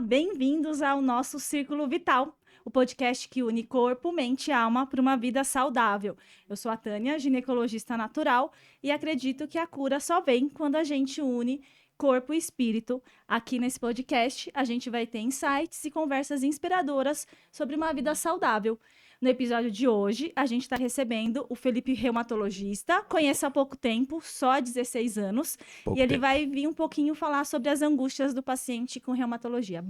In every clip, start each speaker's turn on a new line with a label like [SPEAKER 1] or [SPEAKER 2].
[SPEAKER 1] bem-vindos ao nosso Círculo Vital, o podcast que une corpo, mente e alma para uma vida saudável. Eu sou a Tânia, ginecologista natural, e acredito que a cura só vem quando a gente une corpo e espírito. Aqui nesse podcast, a gente vai ter insights e conversas inspiradoras sobre uma vida saudável. No episódio de hoje, a gente está recebendo o Felipe, reumatologista, conheço há pouco tempo, só há 16 anos, e ele vai vir um pouquinho falar sobre as angústias do paciente com reumatologia.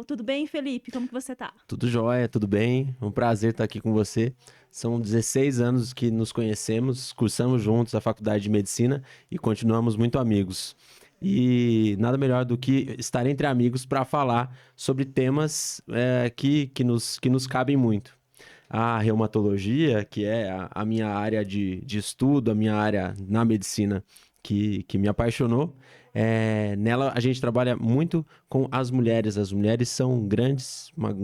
[SPEAKER 1] Tudo bem, Felipe? Como que você está?
[SPEAKER 2] Tudo jóia, tudo bem? Um prazer estar aqui com você. São 16 anos que nos conhecemos, cursamos juntos a faculdade de medicina e continuamos muito amigos. E nada melhor do que estar entre amigos para falar sobre temas que nos cabem muito. A reumatologia, que é a minha área de estudo, a minha área na medicina que me apaixonou, nela a gente trabalha muito com as mulheres. As mulheres são um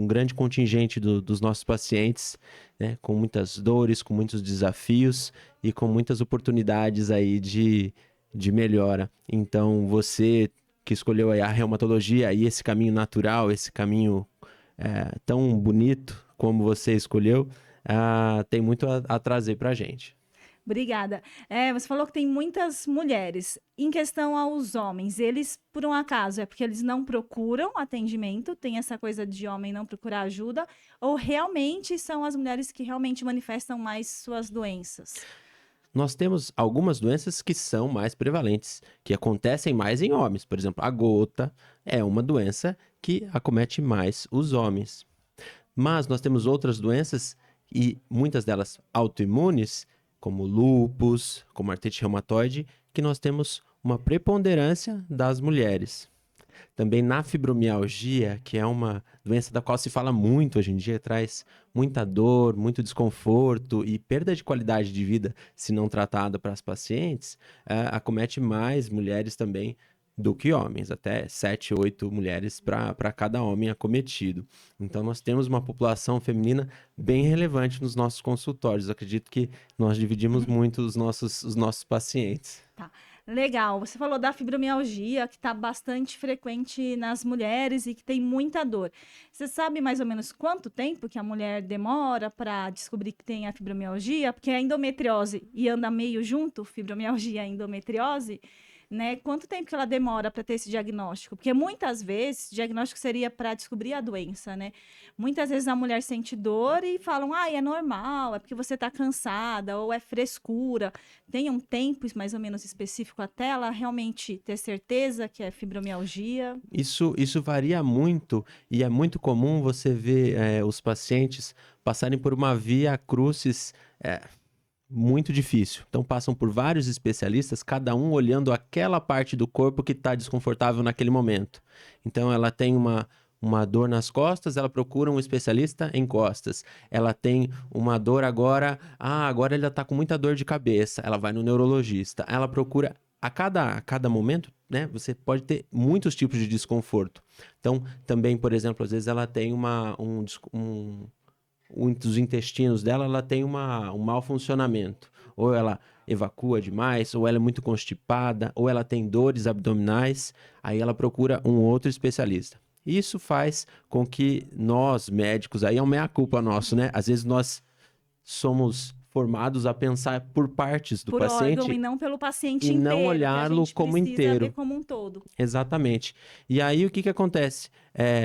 [SPEAKER 2] grande contingente dos nossos pacientes, né, com muitas dores, com muitos desafios e com muitas oportunidades aí de melhora. Então, você que escolheu aí a reumatologia e esse caminho natural, esse caminho tão bonito como você escolheu, tem muito a trazer para a gente.
[SPEAKER 1] Obrigada. Você falou que tem muitas mulheres. Em questão aos homens, eles, por um acaso, é porque eles não procuram atendimento, tem essa coisa de homem não procurar ajuda, ou realmente são as mulheres que realmente manifestam mais suas doenças?
[SPEAKER 2] Nós temos algumas doenças que são mais prevalentes, que acontecem mais em homens. Por exemplo, a gota é uma doença que acomete mais os homens. Mas nós temos outras doenças, e muitas delas autoimunes, como lúpus, como artrite reumatoide, que nós temos uma preponderância das mulheres. Também na fibromialgia, que é uma doença da qual se fala muito hoje em dia, traz muita dor, muito desconforto e perda de qualidade de vida se não tratada para as pacientes, acomete mais mulheres também do que homens, até 7, 8 mulheres para cada homem acometido. Então nós temos uma população feminina bem relevante nos nossos consultórios. Eu acredito que nós dividimos muito os nossos pacientes.
[SPEAKER 1] Tá. Legal. Você falou da fibromialgia, que está bastante frequente nas mulheres e que tem muita dor. Você sabe mais ou menos quanto tempo que a mulher demora para descobrir que tem a fibromialgia? Porque a endometriose e anda meio junto, fibromialgia e endometriose, né? Quanto tempo que ela demora para ter esse diagnóstico? Porque muitas vezes o diagnóstico seria para descobrir a doença, né? Muitas vezes a mulher sente dor e falam, é normal, é porque você está cansada ou é frescura. Tem um tempo mais ou menos específico até ela realmente ter certeza que é fibromialgia?
[SPEAKER 2] Isso varia muito e é muito comum você ver os pacientes passarem por uma via crucis muito difícil. Então passam por vários especialistas, cada um olhando aquela parte do corpo que está desconfortável naquele momento. Então ela tem uma dor nas costas, ela procura um especialista em costas. Ela tem uma dor agora ela está com muita dor de cabeça, ela vai no neurologista. Ela procura, a cada momento, né, você pode ter muitos tipos de desconforto. Então também, por exemplo, às vezes ela tem dos intestinos dela, ela tem um mau funcionamento. Ou ela evacua demais, ou ela é muito constipada, ou ela tem dores abdominais, aí ela procura um outro especialista. Isso faz com que nós, médicos, aí é um meia-culpa nosso, né? Às vezes nós somos formados a pensar por partes do paciente.
[SPEAKER 1] Órgão e não pelo paciente
[SPEAKER 2] e
[SPEAKER 1] inteiro.
[SPEAKER 2] não olhá-lo como inteiro.
[SPEAKER 1] Ver como um todo.
[SPEAKER 2] Exatamente. E aí o que acontece?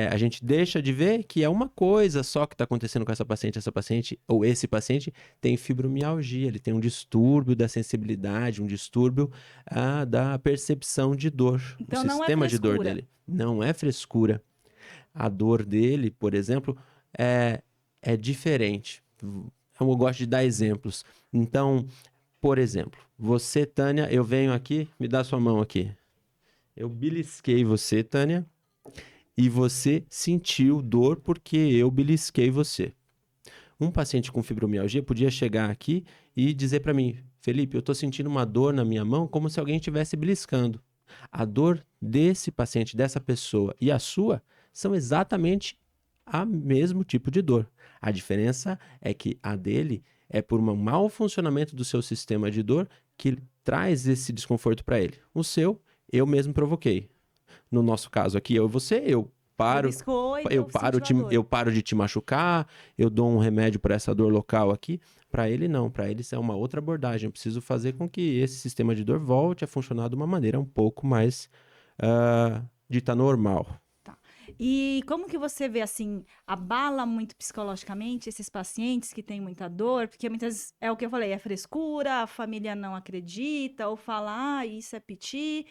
[SPEAKER 2] A gente deixa de ver que é uma coisa só que está acontecendo com essa paciente, ou esse paciente tem fibromialgia, ele tem um distúrbio da sensibilidade, um distúrbio da percepção de dor.
[SPEAKER 1] Então,
[SPEAKER 2] o sistema de dor dele. Não é frescura. A dor dele, por exemplo, é diferente. Eu gosto de dar exemplos. Então, por exemplo, você, Tânia, eu venho aqui, me dá sua mão aqui. Eu belisquei você, Tânia, e você sentiu dor porque eu belisquei você. Um paciente com fibromialgia podia chegar aqui e dizer para mim, Felipe, eu estou sentindo uma dor na minha mão como se alguém estivesse beliscando. A dor desse paciente, dessa pessoa e a sua são exatamente o mesmo tipo de dor. A diferença é que a dele é por um mau funcionamento do seu sistema de dor que traz esse desconforto para ele. O seu, eu mesmo provoquei. No nosso caso aqui, eu e você, eu paro,
[SPEAKER 1] biscoito, sentiu a dor.
[SPEAKER 2] eu paro de te machucar, eu dou um remédio para essa dor local aqui. Para ele não, para ele isso é uma outra abordagem. Eu preciso fazer com que esse sistema de dor volte a funcionar de uma maneira um pouco mais dita normal.
[SPEAKER 1] Tá. E como que você vê, assim, abala muito psicologicamente esses pacientes que têm muita dor? Porque muitas vezes, é o que eu falei, é frescura, a família não acredita, ou fala, isso é piti.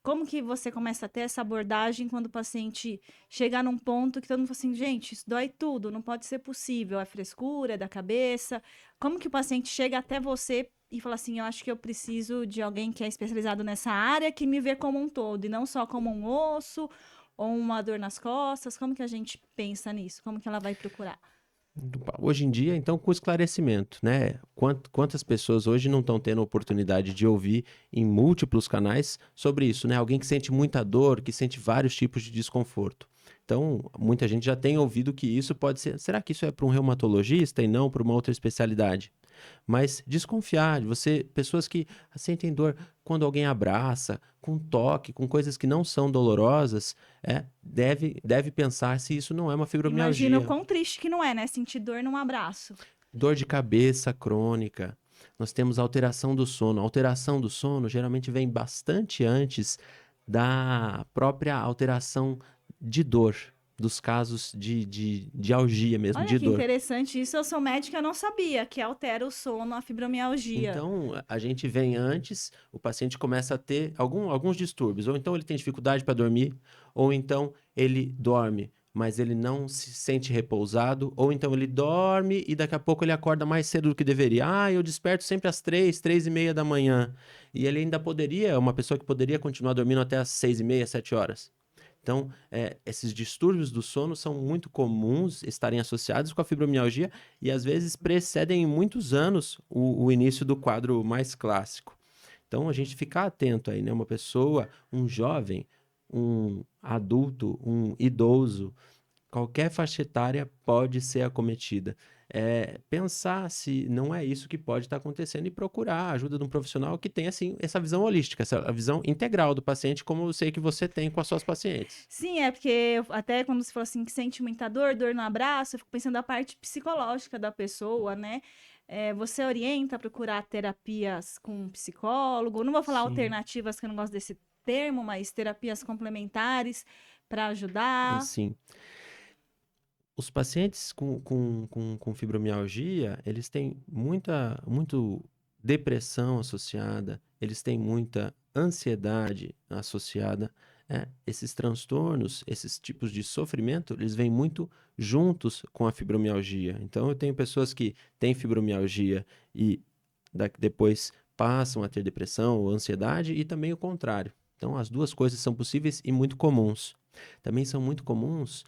[SPEAKER 1] Como que você começa a ter essa abordagem quando o paciente chegar num ponto que todo mundo fala assim, gente, isso dói tudo, não pode ser possível, é frescura, é da cabeça. Como que o paciente chega até você e fala assim, eu acho que eu preciso de alguém que é especializado nessa área, que me vê como um todo, e não só como um osso ou uma dor nas costas? Como que a gente pensa nisso? Como que ela vai procurar?
[SPEAKER 2] Hoje em dia, então, com esclarecimento, né? Quantas pessoas hoje não estão tendo a oportunidade de ouvir em múltiplos canais sobre isso, né? Alguém que sente muita dor, que sente vários tipos de desconforto. Então, muita gente já tem ouvido que isso pode ser. Será que isso é para um reumatologista e não para uma outra especialidade? Mas desconfiar de você, pessoas que sentem dor quando alguém abraça, com toque, com coisas que não são dolorosas, deve pensar se isso não é uma
[SPEAKER 1] Imagina o
[SPEAKER 2] fibromialgia.
[SPEAKER 1] quão triste que não é, né? Sentir dor num abraço.
[SPEAKER 2] Dor de cabeça crônica. Nós temos alteração do sono. A alteração do sono geralmente vem bastante antes da própria alteração de dor, dos casos de algia mesmo,
[SPEAKER 1] Olha
[SPEAKER 2] de
[SPEAKER 1] que
[SPEAKER 2] dor.
[SPEAKER 1] interessante isso. Eu sou médica, eu não sabia que altera o sono, a fibromialgia.
[SPEAKER 2] Então, a gente vem antes, o paciente começa a ter alguns distúrbios. Ou então ele tem dificuldade para dormir, ou então ele dorme, mas ele não se sente repousado, ou então ele dorme e daqui a pouco ele acorda mais cedo do que deveria. Ah, eu desperto sempre às 3h30 da manhã. E ele ainda poderia, é uma pessoa que poderia continuar dormindo até às 6h30, 7 horas. Então, esses distúrbios do sono são muito comuns estarem associados com a fibromialgia e às vezes precedem em muitos anos o início do quadro mais clássico. Então, a gente ficar atento aí, né? Uma pessoa, um jovem, um adulto, um idoso, qualquer faixa etária pode ser acometida. Pensar se não é isso que pode estar acontecendo e procurar a ajuda de um profissional que tenha assim, essa visão holística, essa visão integral do paciente, como eu sei que você tem com as suas pacientes.
[SPEAKER 1] Sim, é porque até quando você falou assim que sente muita dor, dor no abraço, eu fico pensando na parte psicológica da pessoa, né? Você orienta a procurar terapias com um psicólogo. Não vou falar
[SPEAKER 2] Sim.
[SPEAKER 1] alternativas, que eu não gosto desse termo, mas terapias complementares para ajudar.
[SPEAKER 2] Sim. Os pacientes com fibromialgia, eles têm muito depressão associada, eles têm muita ansiedade associada. Esses transtornos, esses tipos de sofrimento, eles vêm muito juntos com a fibromialgia. Então, eu tenho pessoas que têm fibromialgia e depois passam a ter depressão ou ansiedade, e também o contrário. Então, as duas coisas são possíveis e muito comuns. Também são muito comuns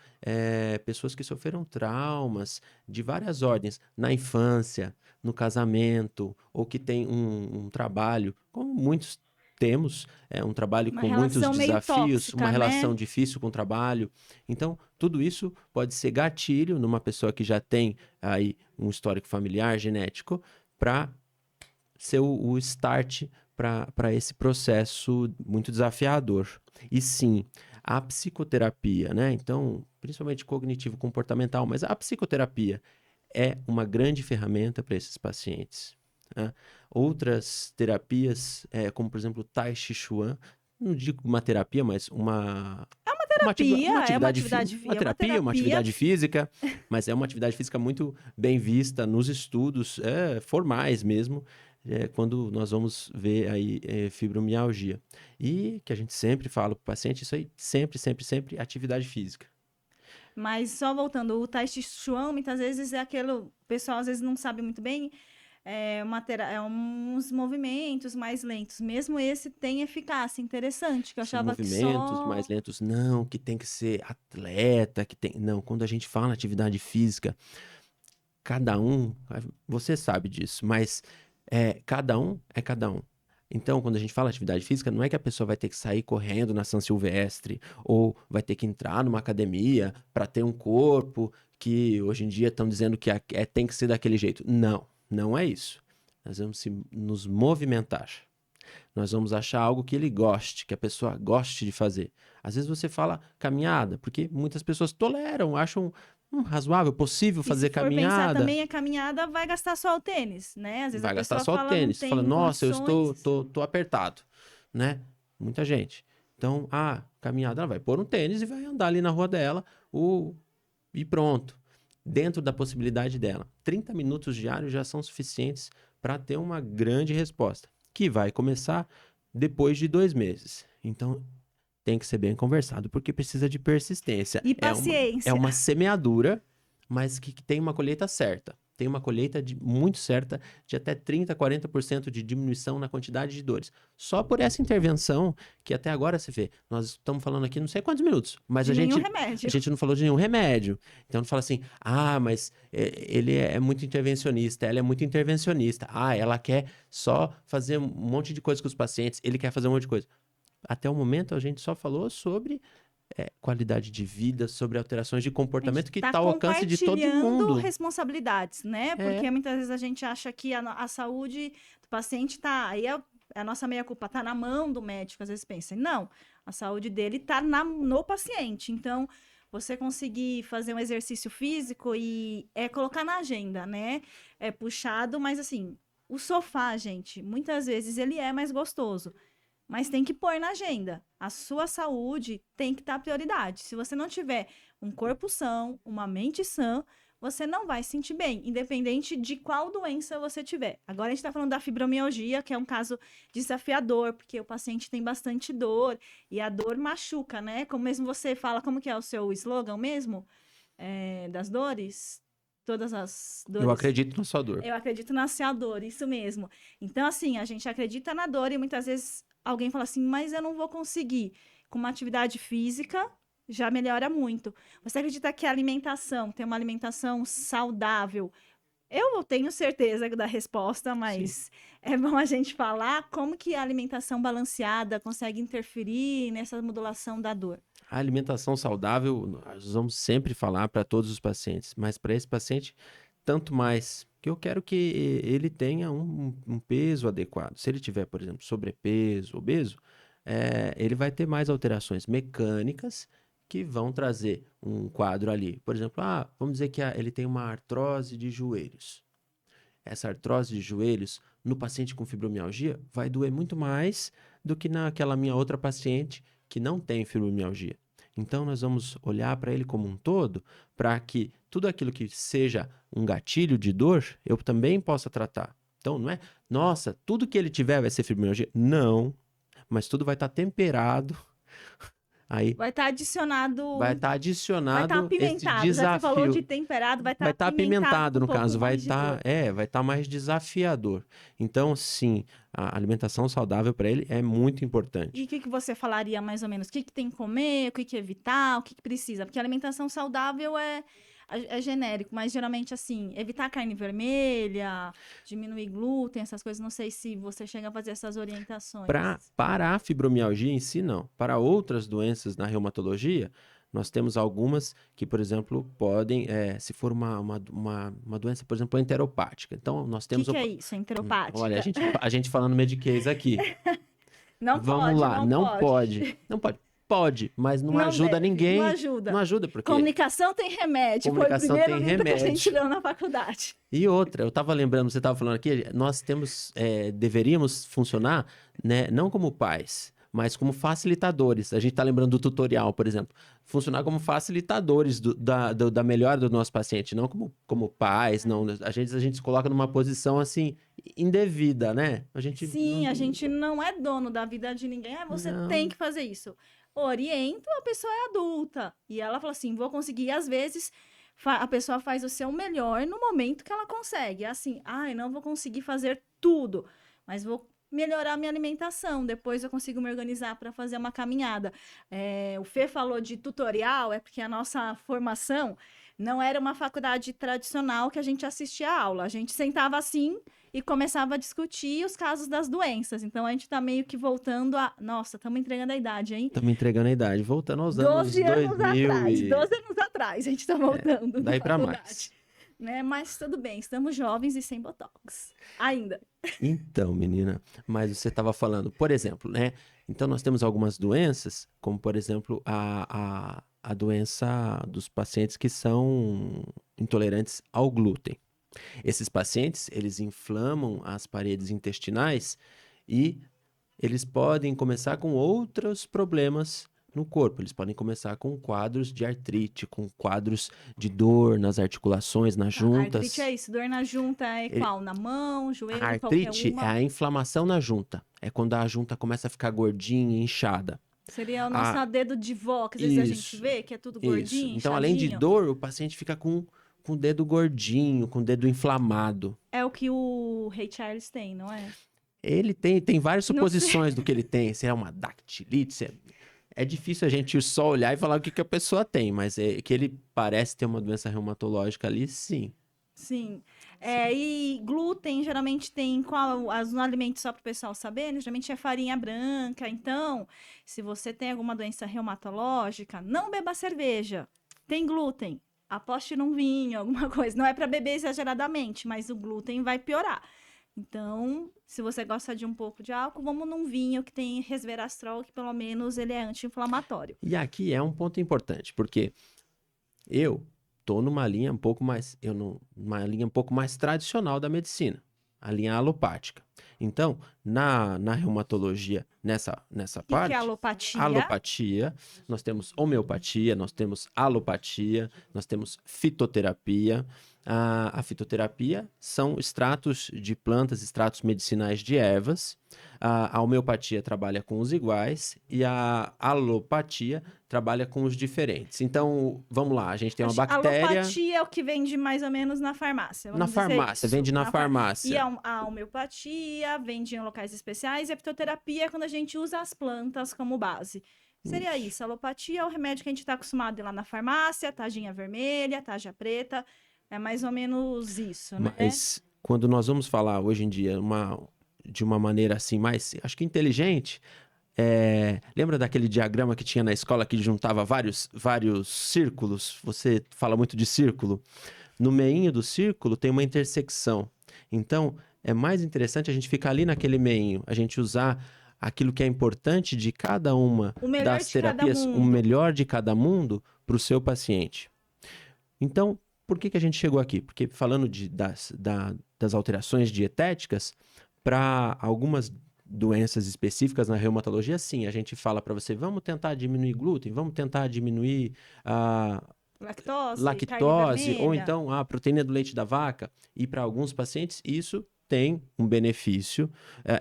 [SPEAKER 2] pessoas que sofreram traumas de várias ordens na infância, no casamento, ou que têm um trabalho, como muitos temos, um trabalho
[SPEAKER 1] Uma
[SPEAKER 2] com muitos
[SPEAKER 1] relação meio
[SPEAKER 2] desafios, uma
[SPEAKER 1] tóxica, né?
[SPEAKER 2] relação difícil com o trabalho. Então, tudo isso pode ser gatilho numa pessoa que já tem aí um histórico familiar genético para ser o start para esse processo muito desafiador. E sim, a psicoterapia, né? Então, principalmente cognitivo-comportamental, mas a psicoterapia é uma grande ferramenta para esses pacientes. Né? Outras terapias, como por exemplo o Tai Chi Chuan, não digo uma terapia, mas
[SPEAKER 1] Terapia é uma
[SPEAKER 2] uma
[SPEAKER 1] é uma
[SPEAKER 2] terapia, uma
[SPEAKER 1] terapia.
[SPEAKER 2] atividade física, mas é uma atividade física muito bem vista nos estudos formais mesmo, quando nós vamos ver aí fibromialgia. E que a gente sempre fala para o paciente, isso aí, sempre, sempre, sempre, atividade física.
[SPEAKER 1] Mas só voltando, o Tai Chi Chuan, muitas vezes é aquilo, o pessoal às vezes não sabe muito bem, uns movimentos mais lentos. Mesmo esse tem eficácia interessante, que eu
[SPEAKER 2] São
[SPEAKER 1] achava que
[SPEAKER 2] movimentos
[SPEAKER 1] só.
[SPEAKER 2] mais lentos, não, que tem que ser atleta, que tem. Não, quando a gente fala atividade física, cada um, você sabe disso, mas cada um é cada um. Então, quando a gente fala atividade física, não é que a pessoa vai ter que sair correndo na São Silvestre ou vai ter que entrar numa academia para ter um corpo que hoje em dia estão dizendo que tem que ser daquele jeito. Não, não é isso. Nós vamos nos movimentar. Nós vamos achar algo que ele goste, que a pessoa goste de fazer. Às vezes você fala caminhada, porque muitas pessoas toleram, acham razoável, possível fazer
[SPEAKER 1] E se for pensar
[SPEAKER 2] caminhada.
[SPEAKER 1] também, a caminhada vai gastar só o tênis, né? Às vezes
[SPEAKER 2] Vai
[SPEAKER 1] a
[SPEAKER 2] gastar
[SPEAKER 1] pessoa
[SPEAKER 2] só o
[SPEAKER 1] fala, não
[SPEAKER 2] tênis. Fala,
[SPEAKER 1] tem
[SPEAKER 2] nossa, eu
[SPEAKER 1] condições.
[SPEAKER 2] tô apertado, né? Muita gente. Então, caminhada, ela vai pôr um tênis e vai andar ali na rua dela e pronto. Dentro da possibilidade dela. 30 minutos diários já são suficientes para ter uma grande resposta, que vai começar depois de 2 meses. Então, tem que ser bem conversado, porque precisa de persistência.
[SPEAKER 1] E
[SPEAKER 2] É
[SPEAKER 1] paciência.
[SPEAKER 2] uma semeadura, mas que tem uma colheita certa. Tem uma colheita muito certa de até 30%, 40% de diminuição na quantidade de dores. Só por essa intervenção, que até agora você vê, nós estamos falando aqui não sei quantos minutos, mas
[SPEAKER 1] De
[SPEAKER 2] a
[SPEAKER 1] nenhum
[SPEAKER 2] gente
[SPEAKER 1] remédio.
[SPEAKER 2] não falou de nenhum remédio. Então não fala assim, mas ele é muito intervencionista, ela é muito intervencionista. Ela quer só fazer um monte de coisa com os pacientes, ele quer fazer um monte de coisa. Até o momento a gente só falou sobre qualidade de vida, sobre alterações de comportamento que está ao alcance de todo mundo.
[SPEAKER 1] Responsabilidades, né? Porque muitas vezes a gente acha que a saúde do paciente tá... Aí a nossa meia-culpa tá na mão do médico, às vezes pensa. Não, a saúde dele tá no paciente. Então, você conseguir fazer um exercício físico e colocar na agenda, né? É puxado, mas assim, o sofá, gente, muitas vezes ele é mais gostoso. Mas tem que pôr na agenda. A sua saúde tem que estar prioridade. Se você não tiver um corpo são, uma mente sã, você não vai se sentir bem, independente de qual doença você tiver. Agora a gente está falando da fibromialgia, que é um caso desafiador, porque o paciente tem bastante dor e a dor machuca, né? Como mesmo você fala, como que é o seu slogan mesmo? Das dores? Todas as dores.
[SPEAKER 2] Eu acredito na sua dor.
[SPEAKER 1] Eu acredito na sua dor, isso mesmo. Então, assim, a gente acredita na dor e muitas vezes alguém fala assim, mas eu não vou conseguir. Com uma atividade física, já melhora muito. Você acredita que a alimentação, ter uma alimentação saudável, eu tenho certeza da resposta, mas é bom a gente falar como que a alimentação balanceada consegue interferir nessa modulação da dor.
[SPEAKER 2] A alimentação saudável, nós vamos sempre falar para todos os pacientes, mas para esse paciente, tanto mais que eu quero que ele tenha um peso adequado. Se ele tiver, por exemplo, sobrepeso, obeso, ele vai ter mais alterações mecânicas que vão trazer um quadro ali. Por exemplo, vamos dizer que ele tem uma artrose de joelhos. Essa artrose de joelhos, no paciente com fibromialgia, vai doer muito mais do que naquela minha outra paciente que não tem fibromialgia. Então, nós vamos olhar para ele como um todo, para que tudo aquilo que seja um gatilho de dor, eu também possa tratar. Então, não é, nossa, tudo que ele tiver vai ser fibromialgia. Não, mas tudo vai estar temperado. Aí,
[SPEAKER 1] vai estar adicionado.
[SPEAKER 2] Vai estar apimentado.
[SPEAKER 1] Esse desafio. Já que você falou de temperado, vai estar
[SPEAKER 2] apimentado, no caso. Vai estar mais desafiador. Então, sim, a alimentação saudável para ele é muito importante.
[SPEAKER 1] E o que você falaria mais ou menos? O que tem que comer, o que evitar, o que precisa? Porque a alimentação saudável é genérico, mas geralmente assim, evitar carne vermelha, diminuir glúten, essas coisas, não sei se você chega a fazer essas orientações.
[SPEAKER 2] Para a fibromialgia em si, não. Para outras doenças na reumatologia, nós temos algumas que, por exemplo, podem, se for uma doença, por exemplo, enteropática. Então, nós temos...
[SPEAKER 1] O que é isso, enteropática?
[SPEAKER 2] Olha, a gente falando Medicaid aqui.
[SPEAKER 1] Não
[SPEAKER 2] Vamos lá, não pode. Pode, mas não ajuda ninguém. Não ajuda porque...
[SPEAKER 1] Comunicação tem remédio.
[SPEAKER 2] Comunicação
[SPEAKER 1] foi o primeiro
[SPEAKER 2] tem remédio.
[SPEAKER 1] que a gente leu na faculdade.
[SPEAKER 2] E outra, eu estava lembrando, você estava falando aqui, nós temos, deveríamos funcionar, né, não como pais, mas como facilitadores. A gente está lembrando do tutorial, por exemplo. Funcionar como facilitadores da melhora do nosso paciente, não como pais. Não, a gente se coloca numa posição, assim, indevida, né?
[SPEAKER 1] A gente não é dono da vida de ninguém. Você tem que fazer isso. Oriento, a pessoa é adulta. E ela fala assim, vou conseguir. E às vezes a pessoa faz o seu melhor no momento que ela consegue. Assim, não vou conseguir fazer tudo, mas vou melhorar minha alimentação. Depois eu consigo me organizar para fazer uma caminhada. O Fê falou de tutorial, é porque a nossa formação não era uma faculdade tradicional que a gente assistia a aula. A gente sentava assim e começava a discutir os casos das doenças. Então, a gente está meio que voltando a... Nossa, estamos entregando a idade, hein?
[SPEAKER 2] Estamos entregando a idade. Voltando aos anos
[SPEAKER 1] 12 anos
[SPEAKER 2] 2000
[SPEAKER 1] atrás. 12 anos atrás, a gente está voltando.
[SPEAKER 2] Daí para mais.
[SPEAKER 1] né? Mas tudo bem, estamos jovens e sem botox. Ainda.
[SPEAKER 2] Então, menina, mas você estava falando, por exemplo, né? Então, nós temos algumas doenças, como, por exemplo, a doença dos pacientes que são intolerantes ao glúten. Esses pacientes, eles inflamam as paredes intestinais e eles podem começar com outros problemas no corpo. Eles podem começar com quadros de artrite, com quadros de dor nas articulações, nas
[SPEAKER 1] Tá, a artrite é
[SPEAKER 2] juntas.
[SPEAKER 1] isso, dor na junta é
[SPEAKER 2] Ele-
[SPEAKER 1] qual? Na mão,
[SPEAKER 2] A
[SPEAKER 1] joelho, qualquer
[SPEAKER 2] artrite é
[SPEAKER 1] uma?
[SPEAKER 2] a inflamação na junta. É quando a junta começa a ficar gordinha, inchada.
[SPEAKER 1] Seria o nosso
[SPEAKER 2] A-
[SPEAKER 1] dedo de vó, que às vezes a gente
[SPEAKER 2] isso,
[SPEAKER 1] vê, que é tudo
[SPEAKER 2] isso.
[SPEAKER 1] gordinho,
[SPEAKER 2] Então, além de
[SPEAKER 1] inchadinho.
[SPEAKER 2] dor, o paciente fica com o dedo gordinho, com o dedo inflamado.
[SPEAKER 1] É o que o Ray Charles tem, não é?
[SPEAKER 2] Ele tem várias
[SPEAKER 1] Não sei.
[SPEAKER 2] suposições do que ele tem. Se é uma dactilite, é difícil a gente só olhar e falar o que, que a pessoa tem, mas é que ele parece ter uma doença reumatológica ali, sim.
[SPEAKER 1] Sim.
[SPEAKER 2] Sim.
[SPEAKER 1] E glúten geralmente tem qual no alimento só para o pessoal saber, né? Geralmente é farinha branca. Então, se você tem alguma doença reumatológica, não beba cerveja. Tem glúten. Aposte num vinho, alguma coisa. Não é para beber exageradamente, mas o glúten vai piorar. Então, se você gosta de um pouco de álcool, vamos num vinho que tem resveratrol, que pelo menos ele é anti-inflamatório.
[SPEAKER 2] E aqui é um ponto importante, porque eu tô numa linha um pouco mais, uma linha um pouco mais tradicional da medicina, a linha alopática. Então, na reumatologia, nessa
[SPEAKER 1] O que que é
[SPEAKER 2] parte,
[SPEAKER 1] alopatia?
[SPEAKER 2] alopatia, nós temos homeopatia, nós temos alopatia, nós temos fitoterapia. A fitoterapia são extratos de plantas, extratos medicinais de ervas. A homeopatia trabalha com os iguais e a alopatia trabalha com os diferentes. Então, vamos lá, a gente tem uma bactéria
[SPEAKER 1] Alopatia é o que vende mais ou menos na farmácia,
[SPEAKER 2] na
[SPEAKER 1] vamos dizer
[SPEAKER 2] farmácia,
[SPEAKER 1] isso.
[SPEAKER 2] vende na
[SPEAKER 1] E
[SPEAKER 2] farmácia.
[SPEAKER 1] a homeopatia vende em locais especiais, e a fitoterapia é quando a gente usa as plantas como base. Seria isso, a alopatia é o remédio que a gente está acostumado a ir lá na farmácia, tajinha vermelha, taja preta, é mais ou menos isso, né?
[SPEAKER 2] Mas quando nós vamos falar hoje em dia de uma maneira assim mais, acho que inteligente, lembra daquele diagrama que tinha na escola que juntava vários círculos? Você fala muito de círculo. No meinho do círculo tem uma intersecção. Então, é mais interessante a gente ficar ali naquele meinho, a gente usar aquilo que é importante de cada uma
[SPEAKER 1] O melhor
[SPEAKER 2] das
[SPEAKER 1] de cada
[SPEAKER 2] terapias, o
[SPEAKER 1] mundo.
[SPEAKER 2] melhor de cada mundo para o seu paciente. Então, por que a gente chegou aqui? Porque falando das alterações dietéticas, para algumas doenças específicas na reumatologia, sim, a gente fala para você, vamos tentar diminuir glúten, vamos tentar diminuir a
[SPEAKER 1] Lactose, carne
[SPEAKER 2] lactose, ou
[SPEAKER 1] vermelha.
[SPEAKER 2] então a proteína do leite da vaca. E para alguns pacientes, isso tem um benefício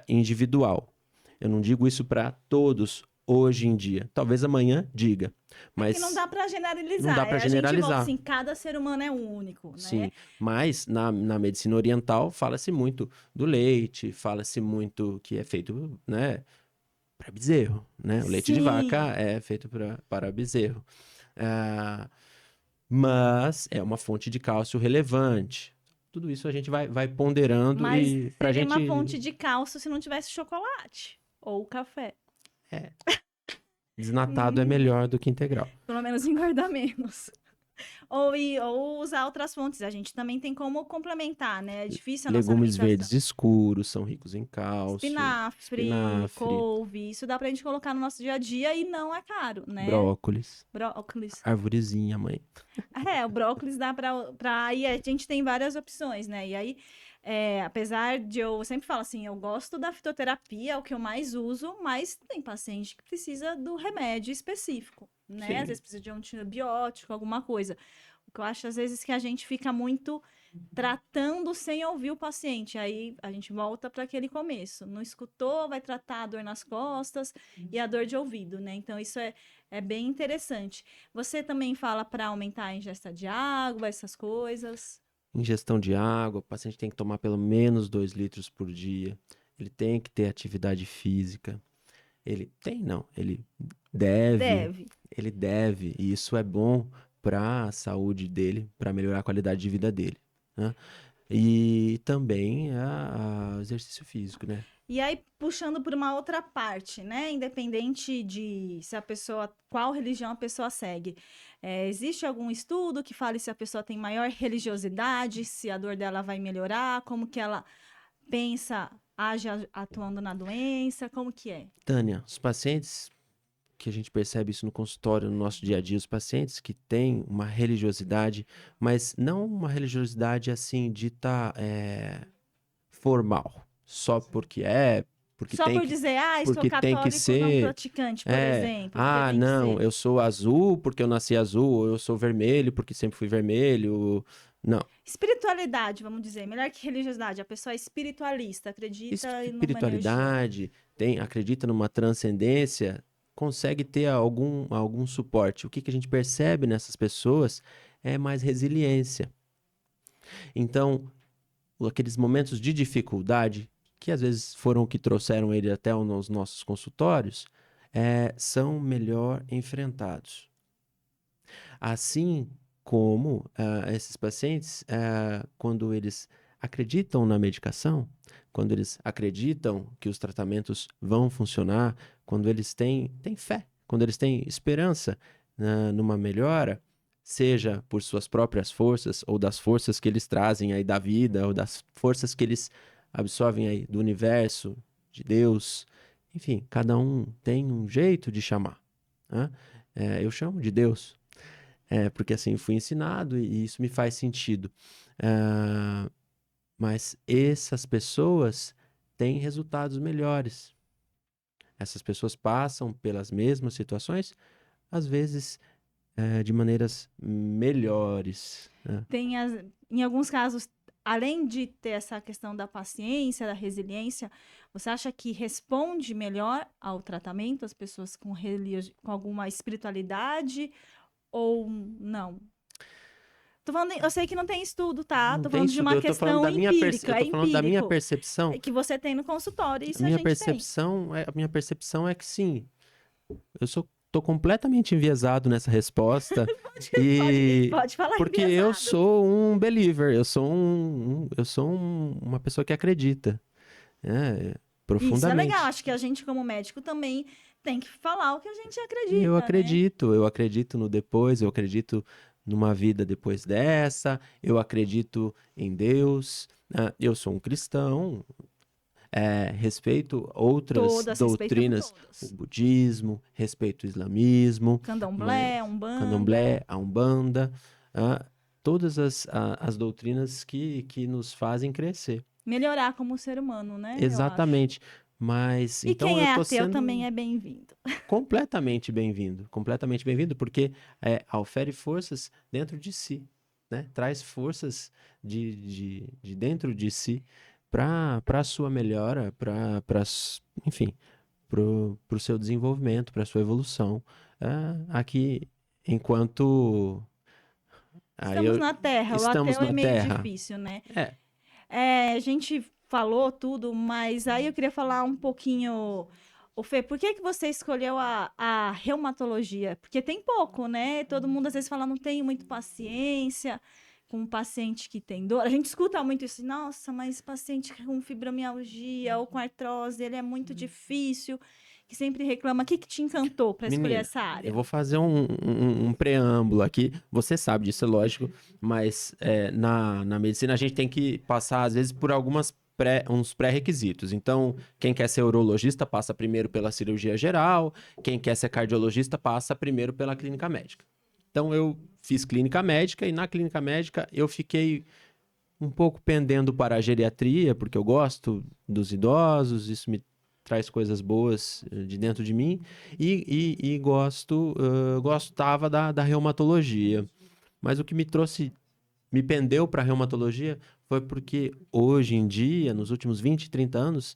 [SPEAKER 2] individual. Eu não digo isso para todos hoje em dia. Talvez amanhã diga,
[SPEAKER 1] É que não
[SPEAKER 2] mas
[SPEAKER 1] dá para
[SPEAKER 2] não dá
[SPEAKER 1] generalizar.
[SPEAKER 2] para
[SPEAKER 1] A gente volta
[SPEAKER 2] generalizar.
[SPEAKER 1] assim, cada ser humano é único, né?
[SPEAKER 2] Sim, mas na medicina oriental fala-se muito do leite, fala-se muito que é feito, né, para bezerro, né? O leite de vaca
[SPEAKER 1] Sim,
[SPEAKER 2] é feito para bezerro. Ah, mas é uma fonte de cálcio relevante. Tudo isso a gente vai ponderando
[SPEAKER 1] mas
[SPEAKER 2] e para a
[SPEAKER 1] seria uma
[SPEAKER 2] gente
[SPEAKER 1] fonte de cálcio se não tivesse chocolate ou café.
[SPEAKER 2] desnatado é
[SPEAKER 1] Hum,
[SPEAKER 2] melhor do que integral.
[SPEAKER 1] pelo menos engorda menos. Ou usar outras fontes. A gente também tem como complementar, né? É difícil a nossa
[SPEAKER 2] Legumes
[SPEAKER 1] alimentação.
[SPEAKER 2] verdes escuros são ricos em cálcio,
[SPEAKER 1] Espinafre,
[SPEAKER 2] espinafre,
[SPEAKER 1] couve, isso dá pra gente colocar no nosso dia a dia e não é caro, né?
[SPEAKER 2] brócolis,
[SPEAKER 1] Brócolis.
[SPEAKER 2] arvorezinha, mãe.
[SPEAKER 1] O brócolis dá pra. Aí a gente tem várias opções, né? E aí, apesar de eu sempre falo assim, eu gosto da fitoterapia, é o que eu mais uso, mas tem paciente que precisa do remédio específico, né? Às
[SPEAKER 2] Sim.
[SPEAKER 1] vezes precisa de um antibiótico, alguma coisa. O que eu acho, às vezes, que a gente fica muito tratando sem ouvir o paciente. Aí a gente volta para aquele começo. Não escutou, vai tratar a dor nas costas e a dor de ouvido, né? Então, isso é bem interessante. Você também fala para aumentar a ingesta de água, essas coisas.
[SPEAKER 2] Ingestão de água, o paciente tem que tomar pelo menos 2 litros por dia. Ele tem que ter atividade física. Ele tem, não, deve,
[SPEAKER 1] Deve.
[SPEAKER 2] ele deve, e isso é bom para a saúde dele, para melhorar a qualidade de vida dele, né? E também o exercício físico, né?
[SPEAKER 1] E aí, puxando por uma outra parte, né? Independente de se a pessoa, qual religião a pessoa segue. Existe algum estudo que fale se a pessoa tem maior religiosidade, se a dor dela vai melhorar, como que ela pensa, age atuando na doença, como que é?
[SPEAKER 2] Tânia, os pacientes, que a gente percebe isso no consultório, no nosso dia a dia, os pacientes que têm uma religiosidade, mas não uma religiosidade assim dita formal, só porque
[SPEAKER 1] Só
[SPEAKER 2] tem
[SPEAKER 1] por
[SPEAKER 2] que,
[SPEAKER 1] dizer, sou
[SPEAKER 2] porque tem que
[SPEAKER 1] católico não
[SPEAKER 2] ser,
[SPEAKER 1] praticante, por exemplo, porque tem que
[SPEAKER 2] não,
[SPEAKER 1] ser.
[SPEAKER 2] eu sou azul porque eu nasci azul, ou eu sou vermelho porque sempre fui vermelho. Não.
[SPEAKER 1] Espiritualidade, vamos dizer, melhor que religiosidade. A pessoa é espiritualista, acredita numa energia.
[SPEAKER 2] Espiritualidade, acredita numa transcendência, consegue ter algum suporte. O que a gente percebe nessas pessoas é mais resiliência. Então, aqueles momentos de dificuldade, que às vezes foram o que trouxeram ele até os nossos consultórios, são melhor enfrentados. Assim como esses pacientes, quando eles acreditam na medicação, quando eles acreditam que os tratamentos vão funcionar, quando eles têm fé, quando eles têm esperança numa melhora, seja por suas próprias forças ou das forças que eles trazem aí da vida, ou das forças que eles absorvem aí do universo, de Deus, enfim, cada um tem um jeito de chamar, né? Eu chamo de Deus, porque assim fui ensinado e isso me faz sentido. Ah, mas essas pessoas têm resultados melhores. Essas pessoas passam pelas mesmas situações, às vezes de maneiras melhores, né?
[SPEAKER 1] Em alguns casos, além de ter essa questão da paciência, da resiliência, você acha que responde melhor ao tratamento as pessoas com alguma espiritualidade ou não? Eu sei que não tem estudo, tá?
[SPEAKER 2] Não
[SPEAKER 1] Tô
[SPEAKER 2] tem
[SPEAKER 1] falando de
[SPEAKER 2] estudo,
[SPEAKER 1] uma
[SPEAKER 2] eu tô falando
[SPEAKER 1] questão
[SPEAKER 2] da minha
[SPEAKER 1] empírica,
[SPEAKER 2] eu
[SPEAKER 1] é
[SPEAKER 2] tô falando da minha
[SPEAKER 1] empírico,
[SPEAKER 2] percepção.
[SPEAKER 1] que você tem no consultório,
[SPEAKER 2] A
[SPEAKER 1] isso a
[SPEAKER 2] minha
[SPEAKER 1] gente tem.
[SPEAKER 2] percepção a minha percepção é que sim, tô completamente enviesado nessa resposta e
[SPEAKER 1] Pode falar
[SPEAKER 2] porque eu
[SPEAKER 1] enviesado.
[SPEAKER 2] sou um believer, eu sou uma pessoa que acredita,
[SPEAKER 1] Isso é legal,
[SPEAKER 2] profundamente.
[SPEAKER 1] acho que a gente como médico também tem que falar o que a gente
[SPEAKER 2] Eu
[SPEAKER 1] acredita, né?
[SPEAKER 2] acredito, eu acredito no depois, eu acredito numa vida depois dessa, eu acredito em Deus, eu sou um cristão, respeito outras
[SPEAKER 1] Todas, respeitamos
[SPEAKER 2] doutrinas, o
[SPEAKER 1] todas.
[SPEAKER 2] budismo, respeito o islamismo,
[SPEAKER 1] Candomblé,
[SPEAKER 2] mas
[SPEAKER 1] Umbanda.
[SPEAKER 2] candomblé, a umbanda, ah, todas as doutrinas que nos fazem crescer.
[SPEAKER 1] Melhorar como ser humano, né? Eu acho.
[SPEAKER 2] Exatamente. Mas
[SPEAKER 1] E
[SPEAKER 2] então
[SPEAKER 1] quem
[SPEAKER 2] eu
[SPEAKER 1] é
[SPEAKER 2] estou
[SPEAKER 1] ateu também
[SPEAKER 2] sendo
[SPEAKER 1] é bem-vindo.
[SPEAKER 2] completamente bem-vindo, porque aufere forças dentro de si, né? Traz forças de dentro de si para a sua melhora, enfim, para o seu desenvolvimento, para a sua evolução. Aqui, enquanto aí
[SPEAKER 1] Estamos na Terra, o
[SPEAKER 2] estamos
[SPEAKER 1] ateu é
[SPEAKER 2] na
[SPEAKER 1] meio
[SPEAKER 2] Terra.
[SPEAKER 1] difícil, né?
[SPEAKER 2] É,
[SPEAKER 1] A gente falou tudo, mas aí eu queria falar um pouquinho. O Fê, por que você escolheu a reumatologia? Porque tem pouco, né? Todo mundo às vezes fala, não tenho muito paciência com um paciente que tem dor. A gente escuta muito isso, nossa, mas paciente com fibromialgia ou com artrose, ele é muito difícil, que sempre reclama. O que te encantou para escolher
[SPEAKER 2] menina,
[SPEAKER 1] essa
[SPEAKER 2] eu
[SPEAKER 1] área?
[SPEAKER 2] vou fazer um preâmbulo aqui. Você sabe disso, é lógico, mas na medicina a gente tem que passar, às vezes, por uns pré-requisitos. Então, quem quer ser urologista passa primeiro pela cirurgia geral, quem quer ser cardiologista passa primeiro pela clínica médica. Então, eu fiz clínica médica e na clínica médica eu fiquei um pouco pendendo para a geriatria, porque eu gosto dos idosos, isso me traz coisas boas de dentro de mim, e gostava da reumatologia. Mas o que me pendeu para a reumatologia foi porque hoje em dia, nos últimos 20, 30 anos,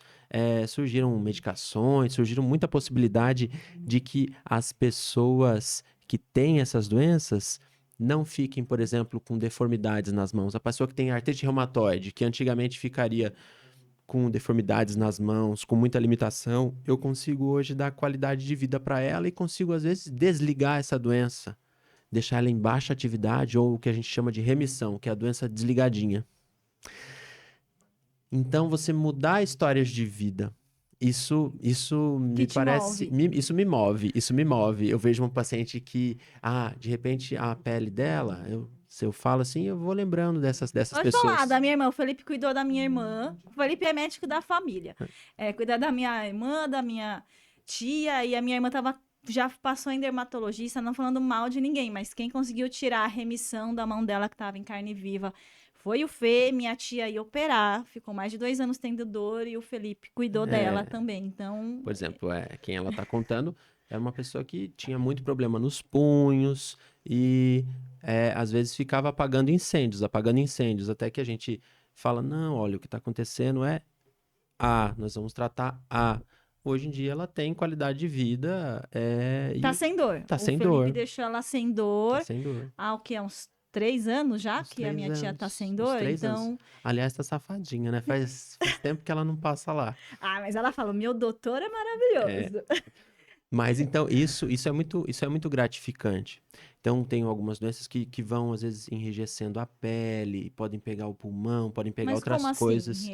[SPEAKER 2] surgiram medicações, surgiram muita possibilidade de que as pessoas que têm essas doenças não fiquem, por exemplo, com deformidades nas mãos. A pessoa que tem artrite reumatoide, que antigamente ficaria com deformidades nas mãos, com muita limitação, eu consigo hoje dar qualidade de vida para ela e consigo, às vezes, desligar essa doença, deixar ela em baixa atividade ou o que a gente chama de remissão, que é a doença desligadinha. Então, você mudar histórias de vida isso
[SPEAKER 1] Que
[SPEAKER 2] me
[SPEAKER 1] te
[SPEAKER 2] parece,
[SPEAKER 1] move.
[SPEAKER 2] isso me move. Eu vejo uma paciente que, de repente, a pele dela, se eu falo assim, eu vou lembrando dessas
[SPEAKER 1] Pode falar
[SPEAKER 2] pessoas.
[SPEAKER 1] da minha irmã. O Felipe cuidou da minha irmã. O Felipe é médico da família. É, cuidar da minha irmã, da minha tia. E a minha irmã já passou em dermatologista, não falando mal de ninguém, mas quem conseguiu tirar a remissão da mão dela que estava em carne viva foi o Fê. Minha tia ia operar. Ficou mais de 2 anos tendo dor e o Felipe cuidou dela
[SPEAKER 2] É,
[SPEAKER 1] também. Então,
[SPEAKER 2] por exemplo, quem ela tá contando era uma pessoa que tinha muito problema nos punhos e às vezes ficava apagando incêndios, até que a gente fala, não, olha, o que está acontecendo nós vamos tratar A. Hoje em dia ela tem qualidade de vida
[SPEAKER 1] tá
[SPEAKER 2] e
[SPEAKER 1] sem dor.
[SPEAKER 2] tá
[SPEAKER 1] O
[SPEAKER 2] sem
[SPEAKER 1] Felipe
[SPEAKER 2] dor,
[SPEAKER 1] deixou ela sem
[SPEAKER 2] tá
[SPEAKER 1] dor
[SPEAKER 2] sem dor.
[SPEAKER 1] há o quê? Uns 3 anos já
[SPEAKER 2] Uns
[SPEAKER 1] que a
[SPEAKER 2] três
[SPEAKER 1] minha tia tá
[SPEAKER 2] anos,
[SPEAKER 1] sem
[SPEAKER 2] uns
[SPEAKER 1] dor.
[SPEAKER 2] 3 anos.
[SPEAKER 1] Então,
[SPEAKER 2] Aliás, tá safadinha, né? Faz tempo que ela não passa lá.
[SPEAKER 1] mas ela falou: meu doutor é
[SPEAKER 2] É,
[SPEAKER 1] maravilhoso.
[SPEAKER 2] mas então, isso é muito gratificante. Então, tem algumas doenças que vão, às vezes, enrijecendo a pele, podem pegar o pulmão, podem pegar
[SPEAKER 1] Mas como
[SPEAKER 2] outras
[SPEAKER 1] assim?
[SPEAKER 2] coisas.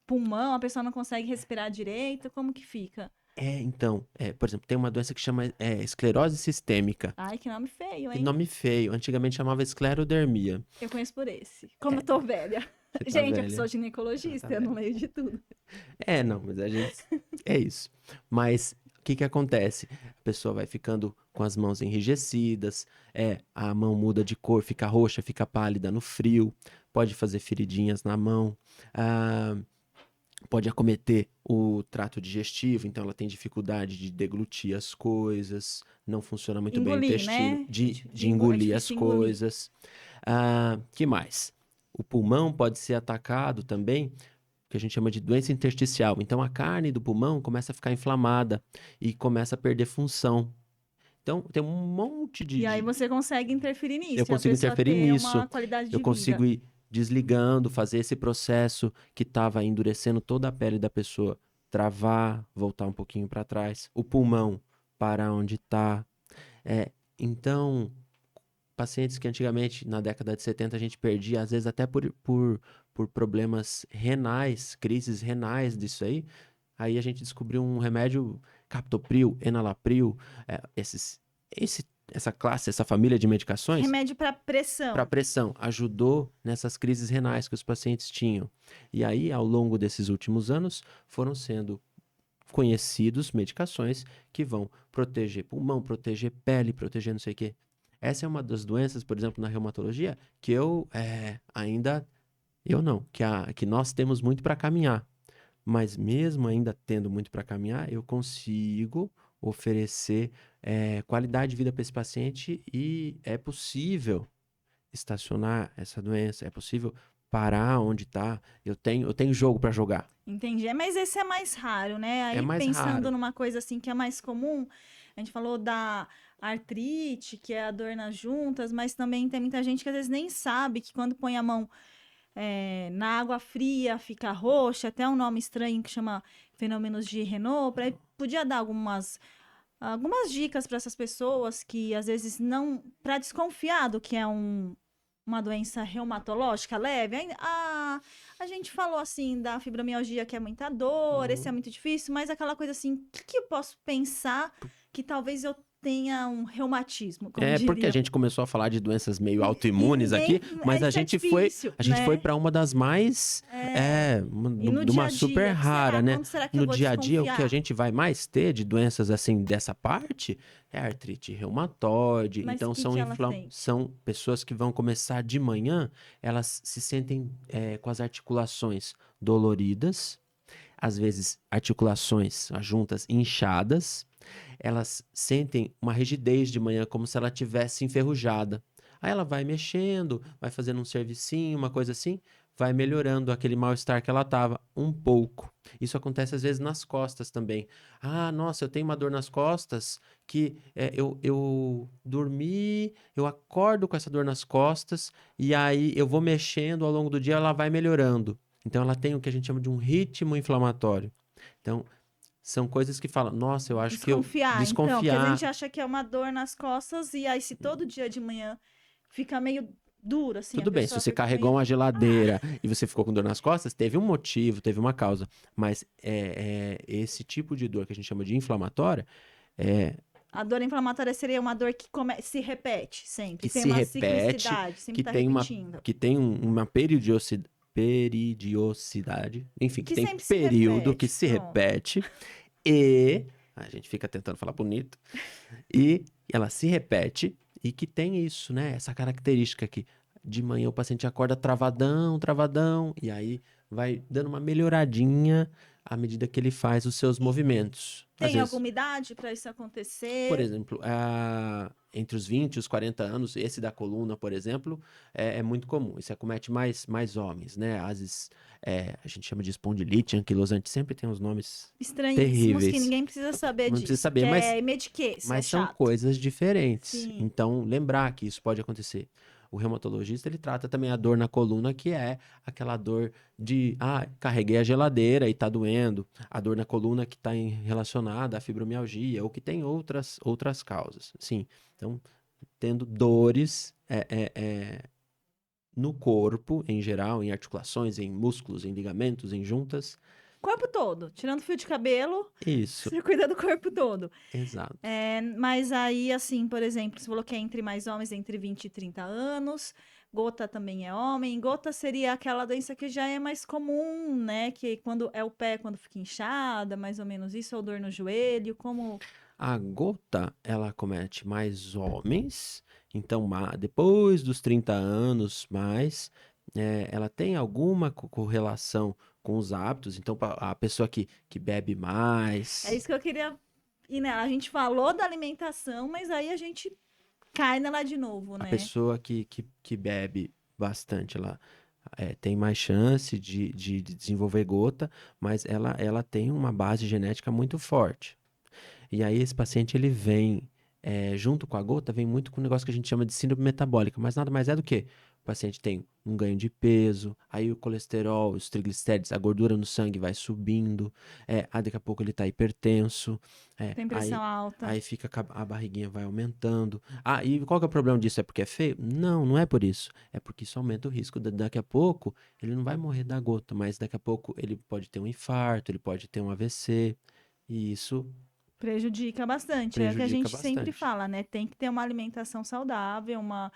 [SPEAKER 1] Pulmão, a pessoa não consegue respirar direito? Como que fica?
[SPEAKER 2] Então, por exemplo, tem uma doença que chama esclerose sistêmica.
[SPEAKER 1] Ai, que nome feio,
[SPEAKER 2] Que
[SPEAKER 1] hein?
[SPEAKER 2] nome feio. Antigamente chamava esclerodermia.
[SPEAKER 1] Eu conheço por esse. Como eu tô velha.
[SPEAKER 2] Você tá
[SPEAKER 1] Gente, eu sou
[SPEAKER 2] velha. Já tá
[SPEAKER 1] ginecologista, eu não
[SPEAKER 2] velha.
[SPEAKER 1] leio de tudo.
[SPEAKER 2] Não, mas a gente. É isso. Mas o que que acontece? A pessoa vai ficando com as mãos enrijecidas, a mão muda de cor, fica roxa, fica pálida no frio, pode fazer feridinhas na mão, ah, pode acometer o trato digestivo, então ela tem dificuldade de deglutir as coisas, não funciona muito bem o
[SPEAKER 1] Engolir,
[SPEAKER 2] intestino,
[SPEAKER 1] né?
[SPEAKER 2] de
[SPEAKER 1] É
[SPEAKER 2] engolir as
[SPEAKER 1] difícil engolir.
[SPEAKER 2] coisas. Que mais? O pulmão pode ser atacado também, que a gente chama de doença intersticial. Então a carne do pulmão começa a ficar inflamada e começa a perder função. Então tem um monte
[SPEAKER 1] E aí você consegue interferir
[SPEAKER 2] eu
[SPEAKER 1] nisso e a
[SPEAKER 2] consigo
[SPEAKER 1] pessoa
[SPEAKER 2] interferir
[SPEAKER 1] ter
[SPEAKER 2] nisso.
[SPEAKER 1] uma qualidade
[SPEAKER 2] Eu
[SPEAKER 1] de vida.
[SPEAKER 2] consigo ir desligando, fazer esse processo que estava endurecendo toda a pele da pessoa, travar, voltar um pouquinho para trás. O pulmão parar onde está. Então, pacientes que antigamente, na década de 70, a gente perdia, às vezes até por problemas renais, crises renais disso aí. Aí a gente descobriu um remédio captopril, enalapril, essa classe, essa família de medicações
[SPEAKER 1] Remédio para
[SPEAKER 2] para
[SPEAKER 1] pressão.
[SPEAKER 2] pressão. Ajudou nessas crises renais que os pacientes tinham. E aí, ao longo desses últimos anos, foram sendo conhecidos medicações que vão proteger pulmão, proteger pele, proteger não sei o quê. Essa é uma das doenças, por exemplo, na reumatologia, que eu não, que nós temos muito para caminhar. Mas mesmo ainda tendo muito para caminhar, eu consigo oferecer qualidade de vida para esse paciente e é possível estacionar essa doença, é possível parar onde está. Eu tenho jogo para jogar.
[SPEAKER 1] Entendi. Mas esse é mais raro, né?
[SPEAKER 2] É
[SPEAKER 1] Aí
[SPEAKER 2] mais
[SPEAKER 1] pensando
[SPEAKER 2] raro.
[SPEAKER 1] numa coisa assim que é mais comum, a gente falou da artrite, que é a dor nas juntas, mas também tem muita gente que às vezes nem sabe que quando põe a mão na água fria fica roxa, até um nome estranho que chama fenômenos de Renault. Podia dar algumas dicas para essas pessoas que às vezes não, para desconfiar do que é uma doença reumatológica leve. A gente falou assim da fibromialgia, que é muita dor, esse é
[SPEAKER 2] Uhum.
[SPEAKER 1] muito difícil, mas aquela coisa assim, o que eu posso pensar que talvez eu tenha um reumatismo, como
[SPEAKER 2] Porque a
[SPEAKER 1] diriam.
[SPEAKER 2] gente começou a falar de doenças meio
[SPEAKER 1] E
[SPEAKER 2] autoimunes aqui,
[SPEAKER 1] ninguém,
[SPEAKER 2] mas a
[SPEAKER 1] isso é
[SPEAKER 2] gente foi,
[SPEAKER 1] difícil,
[SPEAKER 2] a gente foi
[SPEAKER 1] né?
[SPEAKER 2] para uma das mais,
[SPEAKER 1] E no
[SPEAKER 2] de
[SPEAKER 1] dia
[SPEAKER 2] uma
[SPEAKER 1] a
[SPEAKER 2] super
[SPEAKER 1] dia, o que
[SPEAKER 2] rara,
[SPEAKER 1] será?
[SPEAKER 2] né?
[SPEAKER 1] Quando será que eu
[SPEAKER 2] No
[SPEAKER 1] vou
[SPEAKER 2] dia a dia, o que a
[SPEAKER 1] desconfiar?
[SPEAKER 2] gente vai mais ter de doenças assim dessa parte é artrite reumatoide.
[SPEAKER 1] Mas o
[SPEAKER 2] Então
[SPEAKER 1] que que ela tem?
[SPEAKER 2] são pessoas que vão começar de manhã, elas se sentem com as articulações doloridas, às vezes articulações, as juntas inchadas, elas sentem uma rigidez de manhã, como se ela tivesse enferrujada. Aí ela vai mexendo, vai fazendo um servicinho, uma coisa assim, vai melhorando aquele mal-estar que ela tava um pouco. Isso acontece às vezes nas costas também. Nossa, eu tenho uma dor nas costas que eu dormi, eu acordo com essa dor nas costas e aí eu vou mexendo ao longo do dia, ela vai melhorando. Então ela tem o que a gente chama de um ritmo inflamatório. Então, são coisas que falam, nossa, eu acho que eu
[SPEAKER 1] Desconfiar, então, porque a
[SPEAKER 2] desconfiar.
[SPEAKER 1] gente acha que é uma dor nas costas e aí se todo dia de manhã fica meio duro, assim, a
[SPEAKER 2] Tudo bem, se
[SPEAKER 1] pessoa
[SPEAKER 2] você
[SPEAKER 1] fica
[SPEAKER 2] carregou
[SPEAKER 1] meio...
[SPEAKER 2] uma geladeira e você ficou com dor nas costas, teve um motivo, teve uma causa. Mas esse tipo de dor que a gente chama de inflamatória, é,
[SPEAKER 1] A dor inflamatória seria uma dor que se repete sempre,
[SPEAKER 2] que
[SPEAKER 1] tem
[SPEAKER 2] se
[SPEAKER 1] uma
[SPEAKER 2] repete,
[SPEAKER 1] ciclicidade, sempre
[SPEAKER 2] que
[SPEAKER 1] tá
[SPEAKER 2] tem uma,
[SPEAKER 1] repetindo.
[SPEAKER 2] que tem uma peridiosidade, enfim, que
[SPEAKER 1] Que
[SPEAKER 2] tem
[SPEAKER 1] sempre se
[SPEAKER 2] período que
[SPEAKER 1] repete,
[SPEAKER 2] se
[SPEAKER 1] pronto.
[SPEAKER 2] repete e a gente fica tentando falar bonito, e ela se repete e que tem isso, né? Essa característica que de manhã o paciente acorda travadão, travadão, e aí vai dando uma melhoradinha à medida que ele faz os seus movimentos. Às
[SPEAKER 1] Tem
[SPEAKER 2] vezes,
[SPEAKER 1] alguma idade para isso
[SPEAKER 2] por
[SPEAKER 1] acontecer?
[SPEAKER 2] exemplo, entre os 20 e os 40 anos, esse da coluna, por exemplo, é muito comum. Isso acomete mais homens, né? Às vezes, a gente chama de espondilite anquilosante, sempre tem uns nomes
[SPEAKER 1] Estranhíssimos que
[SPEAKER 2] terríveis.
[SPEAKER 1] ninguém precisa saber
[SPEAKER 2] Não precisa
[SPEAKER 1] disso,
[SPEAKER 2] saber,
[SPEAKER 1] que
[SPEAKER 2] mas
[SPEAKER 1] é mediquês, é
[SPEAKER 2] mas são
[SPEAKER 1] chato.
[SPEAKER 2] coisas diferentes.
[SPEAKER 1] Sim.
[SPEAKER 2] Então, lembrar que isso pode acontecer. O reumatologista, ele trata também a dor na coluna, que é aquela dor de, carreguei a geladeira e tá doendo. A dor na coluna que está relacionada à fibromialgia ou que tem outras causas. Sim. Então, tendo dores no corpo, em geral, em articulações, em músculos, em ligamentos, em juntas.
[SPEAKER 1] Corpo todo, tirando fio de cabelo,
[SPEAKER 2] Isso,
[SPEAKER 1] você cuida do corpo todo.
[SPEAKER 2] exato.
[SPEAKER 1] Mas aí, assim, por exemplo, você falou que é entre mais homens, entre 20 e 30 anos. Gota também é homem. Gota seria aquela doença que já é mais comum, né? Que quando é o pé, quando fica inchada, mais ou menos isso, ou dor no joelho, como...
[SPEAKER 2] A gota, ela comete mais homens, então depois dos 30 anos mais, ela tem alguma correlação com os hábitos, então a pessoa que bebe
[SPEAKER 1] É
[SPEAKER 2] mais,
[SPEAKER 1] isso que eu queria... E, né, a gente falou da alimentação, mas aí a gente cai nela de novo,
[SPEAKER 2] a
[SPEAKER 1] né?
[SPEAKER 2] pessoa que bebe bastante, ela tem mais chance de desenvolver gota, mas ela tem uma base genética muito forte. E aí esse paciente ele vem, junto com a gota, vem muito com um negócio que a gente chama de síndrome metabólica, mas nada mais é do que o paciente tem um ganho de peso, aí o colesterol, os triglicérides, a gordura no sangue vai subindo, aí daqui a pouco ele está hipertenso,
[SPEAKER 1] Tem
[SPEAKER 2] aí,
[SPEAKER 1] pressão alta.
[SPEAKER 2] aí fica a barriguinha vai aumentando. Ah, e qual que é o problema disso? É porque é feio? Não, não é por isso. É porque isso aumenta o risco. Daqui a pouco ele não vai morrer da gota, mas daqui a pouco ele pode ter um infarto, ele pode ter um AVC, e isso
[SPEAKER 1] Prejudica bastante. É o que a
[SPEAKER 2] prejudica
[SPEAKER 1] gente sempre
[SPEAKER 2] bastante.
[SPEAKER 1] fala, né? Tem que ter uma alimentação saudável, uma.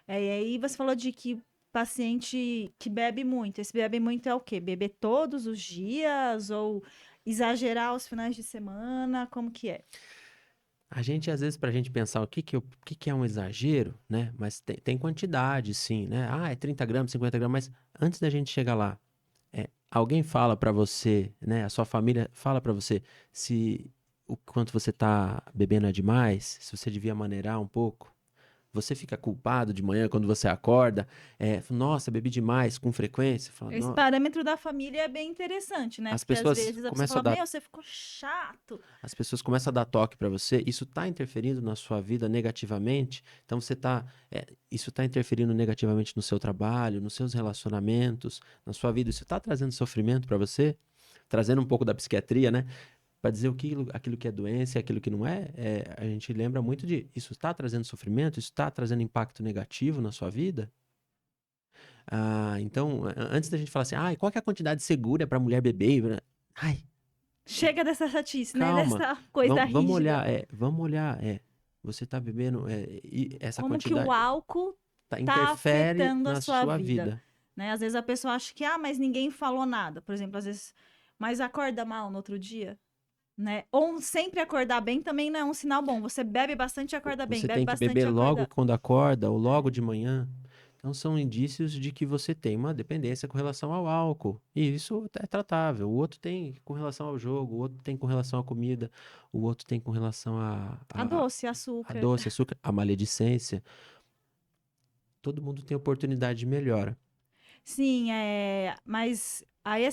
[SPEAKER 1] E aí você falou de que paciente que bebe muito. Esse bebe muito é o quê? Beber todos os dias ou exagerar aos finais de semana? Como que é?
[SPEAKER 2] A gente, às vezes, para a gente pensar o que que é um exagero, né? Mas tem quantidade, sim, né? Ah, é 30 gramas, 50 gramas, mas antes da gente chegar lá, alguém fala para você, né? A sua família fala para você se o quanto você tá bebendo é demais, se você devia maneirar um pouco. Você fica culpado de manhã quando você acorda, nossa, bebi demais com frequência. Fala,
[SPEAKER 1] Esse parâmetro da família é bem interessante, né?
[SPEAKER 2] as
[SPEAKER 1] Porque às
[SPEAKER 2] pessoas
[SPEAKER 1] vezes a pessoa
[SPEAKER 2] começam a
[SPEAKER 1] fala,
[SPEAKER 2] dar
[SPEAKER 1] meu, você ficou chato.
[SPEAKER 2] As pessoas começam a dar toque para você, isso está interferindo na sua vida negativamente, então isso está interferindo negativamente no seu trabalho, nos seus relacionamentos, na sua vida, isso está trazendo sofrimento para você, trazendo um pouco da psiquiatria, né? Para dizer aquilo que é doença e aquilo que não a gente lembra muito de isso está trazendo sofrimento, isso está trazendo impacto negativo na sua vida. Então, antes da gente falar assim, qual que é a quantidade segura para mulher beber? Ai,
[SPEAKER 1] Chega dessa chatice, né?
[SPEAKER 2] calma,
[SPEAKER 1] Dessa coisa
[SPEAKER 2] vamos
[SPEAKER 1] rígida.
[SPEAKER 2] olhar, você tá bebendo, e essa
[SPEAKER 1] Como que o
[SPEAKER 2] quantidade
[SPEAKER 1] álcool tá
[SPEAKER 2] interfere
[SPEAKER 1] afetando a
[SPEAKER 2] na
[SPEAKER 1] sua
[SPEAKER 2] sua
[SPEAKER 1] vida,
[SPEAKER 2] vida.
[SPEAKER 1] né? Às vezes a pessoa acha que, mas ninguém falou nada. Por exemplo, às vezes, mas acorda mal no outro dia, né? Ou sempre acordar bem também não é um sinal bom. Você bebe bastante e acorda bem,
[SPEAKER 2] Você
[SPEAKER 1] bebe
[SPEAKER 2] tem que beber
[SPEAKER 1] bastante e
[SPEAKER 2] logo
[SPEAKER 1] acorda...
[SPEAKER 2] quando acorda ou logo de manhã. Então são indícios de que você tem uma dependência com relação ao álcool. E isso é tratável. O outro tem com relação ao jogo, o outro tem com relação à comida, o outro tem com relação
[SPEAKER 1] A doce,
[SPEAKER 2] a
[SPEAKER 1] açúcar.
[SPEAKER 2] doce, açúcar, a maledicência. Todo mundo tem oportunidade de melhora.
[SPEAKER 1] Sim, mas aí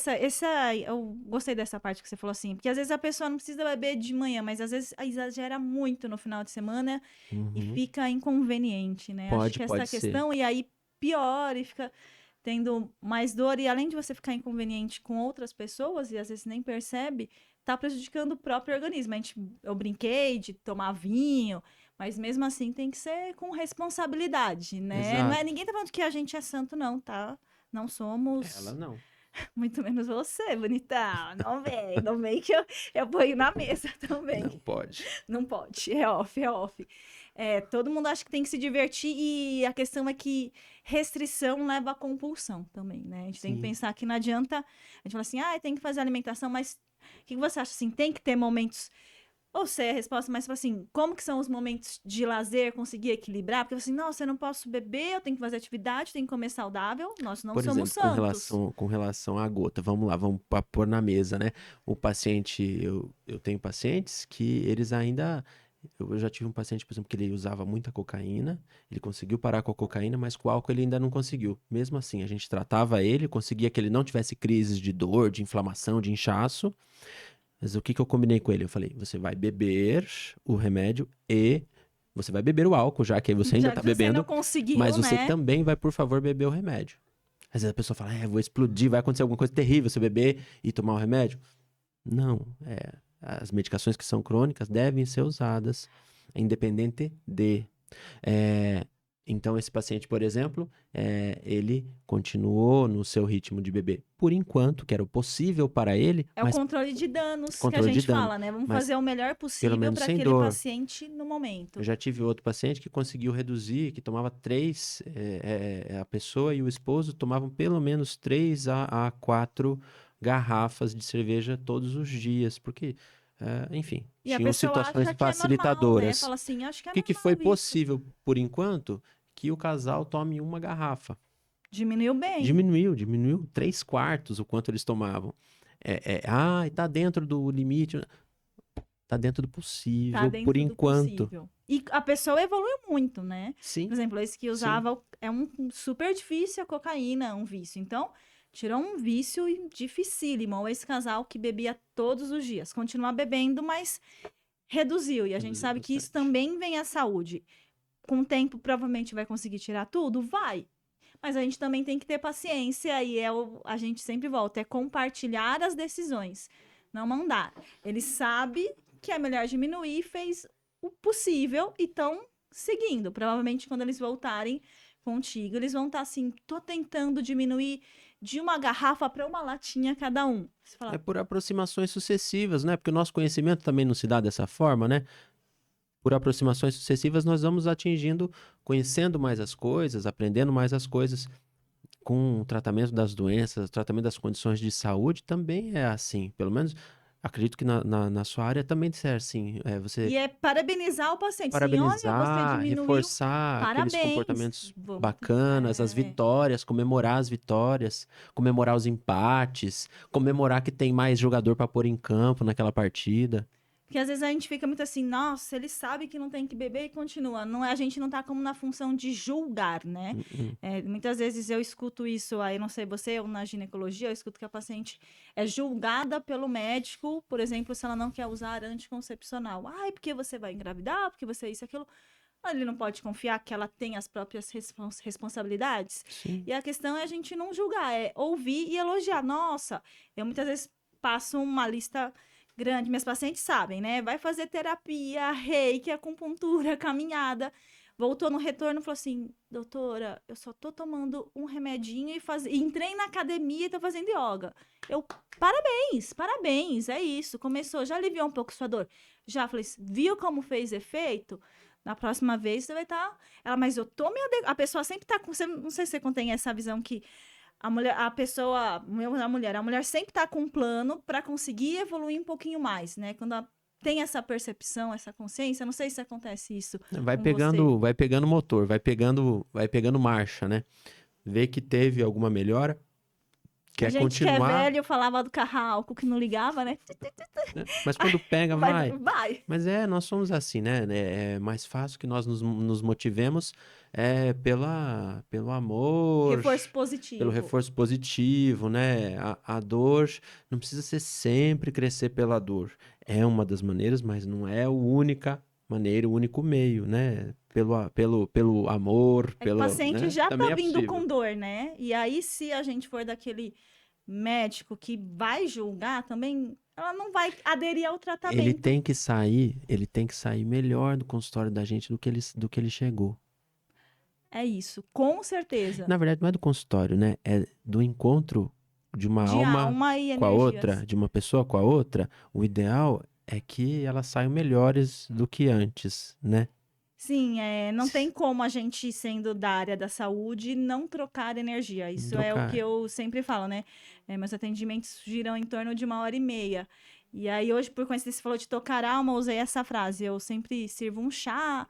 [SPEAKER 1] eu gostei dessa parte que você falou assim, porque às vezes a pessoa não precisa beber de manhã, mas às vezes exagera muito no final de semana e
[SPEAKER 2] Uhum.
[SPEAKER 1] fica inconveniente, né? Acho que
[SPEAKER 2] Pode
[SPEAKER 1] essa
[SPEAKER 2] ser.
[SPEAKER 1] questão, e aí piora e fica tendo mais dor, e além de você ficar inconveniente com outras pessoas, e às vezes nem percebe, tá prejudicando o próprio organismo. Eu brinquei de tomar vinho, Mas mesmo assim tem que ser com responsabilidade, né? Não é,
[SPEAKER 2] Exato.
[SPEAKER 1] ninguém tá falando que a gente é santo, não, tá? Não
[SPEAKER 2] Ela
[SPEAKER 1] somos,
[SPEAKER 2] não.
[SPEAKER 1] muito menos você, bonitão. Não vem que eu ponho na mesa também.
[SPEAKER 2] Não pode.
[SPEAKER 1] Não pode, é off, é off. É, todo mundo acha que tem que se divertir e a questão é que restrição leva a compulsão também, né? A gente tem que
[SPEAKER 2] Sim.
[SPEAKER 1] pensar que não adianta, a gente fala assim, ah, tem que fazer alimentação, mas o que você acha assim? Tem que ter momentos, ou sei a resposta, mas tipo assim, como que são os momentos de lazer, conseguir equilibrar? Porque assim, nossa, eu não posso beber, eu tenho que fazer atividade, tenho que comer saudável, nós não
[SPEAKER 2] Por
[SPEAKER 1] somos
[SPEAKER 2] exemplo,
[SPEAKER 1] santos.
[SPEAKER 2] com relação à gota, vamos lá, vamos pôr na mesa, né? O paciente, eu tenho pacientes que eles ainda. Eu já tive um paciente, por exemplo, que ele usava muita cocaína, ele conseguiu parar com a cocaína, mas com o álcool ele ainda não conseguiu. Mesmo assim, a gente tratava ele, conseguia que ele não tivesse crises de dor, de inflamação, de inchaço. Mas o que que eu combinei com ele? Eu falei, você vai beber o remédio e você vai beber o álcool, já que aí você ainda
[SPEAKER 1] Já
[SPEAKER 2] tá
[SPEAKER 1] que você não
[SPEAKER 2] bebendo, mas
[SPEAKER 1] conseguiu,
[SPEAKER 2] você
[SPEAKER 1] né?
[SPEAKER 2] também vai, por favor, beber o remédio. Às vezes a pessoa fala, vou explodir, vai acontecer alguma coisa terrível se eu beber e tomar o remédio. Não, as medicações que são crônicas devem ser usadas, independente de. É, então, esse paciente, por exemplo, ele continuou no seu ritmo de beber por enquanto, que era o possível para ele,
[SPEAKER 1] É o
[SPEAKER 2] mas
[SPEAKER 1] controle de danos que a
[SPEAKER 2] controle de
[SPEAKER 1] gente
[SPEAKER 2] dano,
[SPEAKER 1] fala, né? Vamos
[SPEAKER 2] mas
[SPEAKER 1] fazer o melhor
[SPEAKER 2] pelo
[SPEAKER 1] possível
[SPEAKER 2] menos
[SPEAKER 1] para
[SPEAKER 2] sem
[SPEAKER 1] aquele
[SPEAKER 2] dor.
[SPEAKER 1] paciente no
[SPEAKER 2] Eu
[SPEAKER 1] momento.
[SPEAKER 2] já tive outro paciente que conseguiu reduzir, que tomava três, a pessoa e o esposo tomavam pelo menos 3 a 4 garrafas de cerveja todos os dias, porque, enfim,
[SPEAKER 1] E a
[SPEAKER 2] tinham
[SPEAKER 1] pessoa
[SPEAKER 2] situações
[SPEAKER 1] acha que é normal, né?
[SPEAKER 2] facilitadoras.
[SPEAKER 1] Fala assim, acho que
[SPEAKER 2] O
[SPEAKER 1] é
[SPEAKER 2] que que foi
[SPEAKER 1] normal isso.
[SPEAKER 2] possível, por enquanto, que o casal tome uma garrafa.
[SPEAKER 1] Diminuiu bem.
[SPEAKER 2] Diminuiu 3/4 o quanto eles tomavam. Tá dentro do limite. Tá dentro do
[SPEAKER 1] Tá
[SPEAKER 2] possível, por
[SPEAKER 1] dentro do
[SPEAKER 2] enquanto.
[SPEAKER 1] possível. E a pessoa evoluiu muito, né? Por
[SPEAKER 2] Sim,
[SPEAKER 1] exemplo, esse que
[SPEAKER 2] sim.
[SPEAKER 1] usava é um super difícil a cocaína, um vício. Então, tirou um vício dificílimo. Ou esse casal que bebia todos os dias. Continua bebendo, mas reduziu. E a gente
[SPEAKER 2] Reduziu
[SPEAKER 1] sabe que isso
[SPEAKER 2] bastante.
[SPEAKER 1] também vem à saúde. Com o tempo, provavelmente vai conseguir tirar tudo? Vai. Mas a gente também tem que ter paciência e a gente sempre volta, é compartilhar as decisões, não mandar. Ele sabe que é melhor diminuir, fez o possível e estão seguindo. Provavelmente quando eles voltarem contigo, eles vão estar assim, tô tentando diminuir de uma garrafa para uma latinha cada um. Você
[SPEAKER 2] É
[SPEAKER 1] fala,
[SPEAKER 2] por aproximações sucessivas, né? Porque o nosso conhecimento também não se dá dessa forma, né? Por aproximações sucessivas, nós vamos atingindo, conhecendo mais as coisas, aprendendo mais as coisas. Com o tratamento das doenças, o tratamento das condições de saúde, também é assim. Pelo menos, acredito que na sua área também deve ser assim. Você
[SPEAKER 1] e é parabenizar o paciente. Sim, olha, você
[SPEAKER 2] parabenizar,
[SPEAKER 1] diminuiu.
[SPEAKER 2] reforçar aqueles
[SPEAKER 1] Parabéns.
[SPEAKER 2] comportamentos
[SPEAKER 1] Vamos.
[SPEAKER 2] bacanas, as vitórias, comemorar as vitórias, comemorar os empates, comemorar que tem mais jogador para pôr em campo naquela partida.
[SPEAKER 1] Porque às vezes a gente fica muito assim, nossa, ele sabe que não tem que beber e continua. Não, a gente não tá como na função de julgar, né?
[SPEAKER 2] Uhum.
[SPEAKER 1] Muitas vezes eu escuto isso aí, não sei você, ou na ginecologia, eu escuto que a paciente é julgada pelo médico, por exemplo, se ela não quer usar anticoncepcional. Ai, porque você vai engravidar, porque você é isso, aquilo. Ele não pode confiar que ela tem as próprias responsabilidades.
[SPEAKER 2] Sim.
[SPEAKER 1] E a questão é a gente não julgar, é ouvir e elogiar. Nossa, eu muitas vezes passo uma lista grande, minhas pacientes sabem, né? Vai fazer terapia, reiki, acupuntura, caminhada. Voltou no retorno e falou assim: doutora, eu só tô tomando um remedinho e entrei na academia e tô fazendo yoga. Eu, parabéns, parabéns, é isso. Começou, já aliviou um pouco sua dor. Já falei, viu como fez efeito? Na próxima vez você vai estar. Ela, mas eu tô meio. A pessoa sempre tá com. Não sei se você tem essa visão que a mulher, a mulher sempre tá com um plano para conseguir evoluir um pouquinho mais, né? Quando ela tem essa percepção, essa consciência, não sei se acontece isso com você.
[SPEAKER 2] Vai pegando motor, vai pegando marcha, né? Vê que teve alguma melhora,
[SPEAKER 1] A
[SPEAKER 2] quer
[SPEAKER 1] gente que é
[SPEAKER 2] continuar,
[SPEAKER 1] velho falava do carralco que não ligava, né?
[SPEAKER 2] né? Mas quando pega,
[SPEAKER 1] Vai,
[SPEAKER 2] vai.
[SPEAKER 1] vai.
[SPEAKER 2] Mas nós somos assim, né? É mais fácil que nós nos motivemos pelo amor,
[SPEAKER 1] Reforço
[SPEAKER 2] pelo
[SPEAKER 1] positivo.
[SPEAKER 2] reforço positivo, né? A dor não precisa ser sempre crescer pela dor. É uma das maneiras, mas não é a única maneira, o único meio, né? Pelo amor,
[SPEAKER 1] É que o paciente
[SPEAKER 2] né?
[SPEAKER 1] já tá
[SPEAKER 2] Também é
[SPEAKER 1] vindo
[SPEAKER 2] possível.
[SPEAKER 1] com dor, né? E aí, se a gente for daquele médico que vai julgar, também ela não vai aderir ao
[SPEAKER 2] Ele
[SPEAKER 1] tratamento.
[SPEAKER 2] ele tem que sair melhor do consultório da gente do que ele chegou.
[SPEAKER 1] É isso, com certeza.
[SPEAKER 2] Na verdade, não é do consultório, né? É do encontro de uma
[SPEAKER 1] De
[SPEAKER 2] alma
[SPEAKER 1] alma e
[SPEAKER 2] com a outra,
[SPEAKER 1] energias.
[SPEAKER 2] de uma pessoa com a outra. O ideal é que elas saiam melhores do que antes, né?
[SPEAKER 1] Sim, não tem como a gente, sendo da área da saúde, não trocar energia.
[SPEAKER 2] Não
[SPEAKER 1] Isso é o que
[SPEAKER 2] trocar.
[SPEAKER 1] eu sempre falo, né? Meus atendimentos giram em torno de 1h30. E aí, hoje, por coincidência, você falou de tocar alma, eu usei essa frase. Eu sempre sirvo um chá.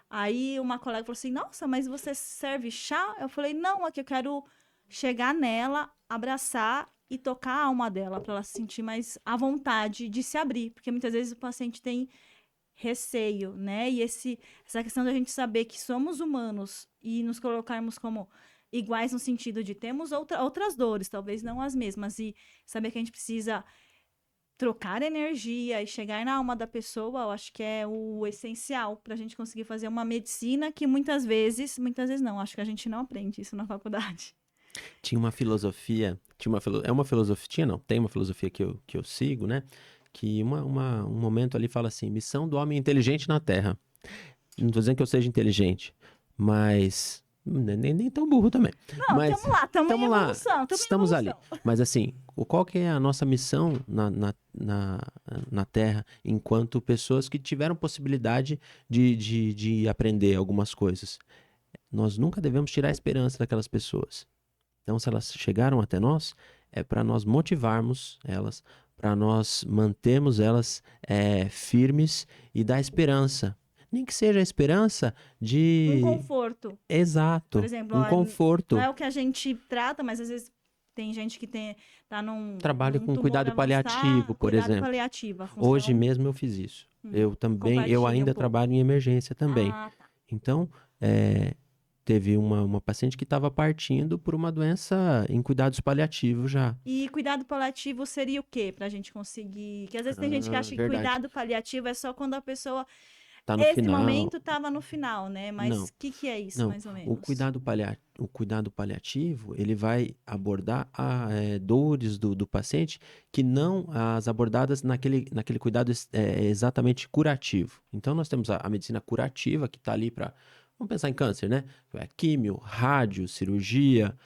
[SPEAKER 1] Aí, uma colega falou assim: Nossa, mas você serve chá? Eu falei: Não, é que eu quero chegar nela, abraçar e tocar a alma dela, para ela se sentir mais à vontade de se abrir. Porque muitas vezes o paciente tem receio, né? E essa questão da gente saber que somos humanos e nos colocarmos como iguais no sentido de temos outras dores, talvez não as mesmas, e saber que a gente precisa trocar energia e chegar na alma da pessoa, eu acho que é o essencial para a gente conseguir fazer uma medicina que muitas vezes não, acho que a gente não aprende isso na faculdade.
[SPEAKER 2] Tinha uma filosofia, é uma filosofia, não, tem uma filosofia que eu sigo, né? Que um momento ali fala assim, missão do homem inteligente na Terra. Não tô dizendo que eu seja inteligente, mas nem tão burro também.
[SPEAKER 1] Não,
[SPEAKER 2] Mas
[SPEAKER 1] estamos lá, estamos em
[SPEAKER 2] estamos lá,
[SPEAKER 1] evolução, estamos em
[SPEAKER 2] estamos ali.
[SPEAKER 1] evolução.
[SPEAKER 2] Mas assim, qual que é a nossa missão na Terra enquanto pessoas que tiveram possibilidade de aprender algumas coisas? Nós nunca devemos tirar a esperança daquelas pessoas. Então, se elas chegaram até nós, é para nós motivarmos elas, para nós mantermos elas firmes e dar esperança. Nem que seja a esperança
[SPEAKER 1] Um
[SPEAKER 2] de.
[SPEAKER 1] conforto. Por
[SPEAKER 2] Exato,
[SPEAKER 1] exemplo,
[SPEAKER 2] um
[SPEAKER 1] não
[SPEAKER 2] conforto.
[SPEAKER 1] é o que a gente trata, mas às vezes tem gente que tá
[SPEAKER 2] Trabalho
[SPEAKER 1] num
[SPEAKER 2] com
[SPEAKER 1] tumor
[SPEAKER 2] cuidado paliativo,
[SPEAKER 1] avançado,
[SPEAKER 2] por
[SPEAKER 1] cuidado
[SPEAKER 2] exemplo.
[SPEAKER 1] paliativo, a
[SPEAKER 2] Hoje
[SPEAKER 1] função.
[SPEAKER 2] mesmo eu fiz isso. Eu
[SPEAKER 1] Compartilha um
[SPEAKER 2] ainda
[SPEAKER 1] pouco.
[SPEAKER 2] trabalho em emergência também.
[SPEAKER 1] Ah, tá.
[SPEAKER 2] Então, teve uma paciente que estava partindo por uma doença em cuidados paliativos já.
[SPEAKER 1] E cuidado paliativo seria o quê? Pra gente conseguir. Que às vezes tem gente que
[SPEAKER 2] Ah,
[SPEAKER 1] acha que
[SPEAKER 2] verdade.
[SPEAKER 1] cuidado paliativo é só quando a pessoa.
[SPEAKER 2] Tá no
[SPEAKER 1] Esse
[SPEAKER 2] final.
[SPEAKER 1] momento tava no final, né? Mas
[SPEAKER 2] Não,
[SPEAKER 1] o que é isso,
[SPEAKER 2] não.
[SPEAKER 1] mais ou menos?
[SPEAKER 2] O cuidado paliativo, ele vai abordar dores do paciente que não as abordadas naquele cuidado exatamente curativo. Então, nós temos a medicina curativa, que está ali para, vamos pensar em câncer, né? Químio, rádio, cirurgia.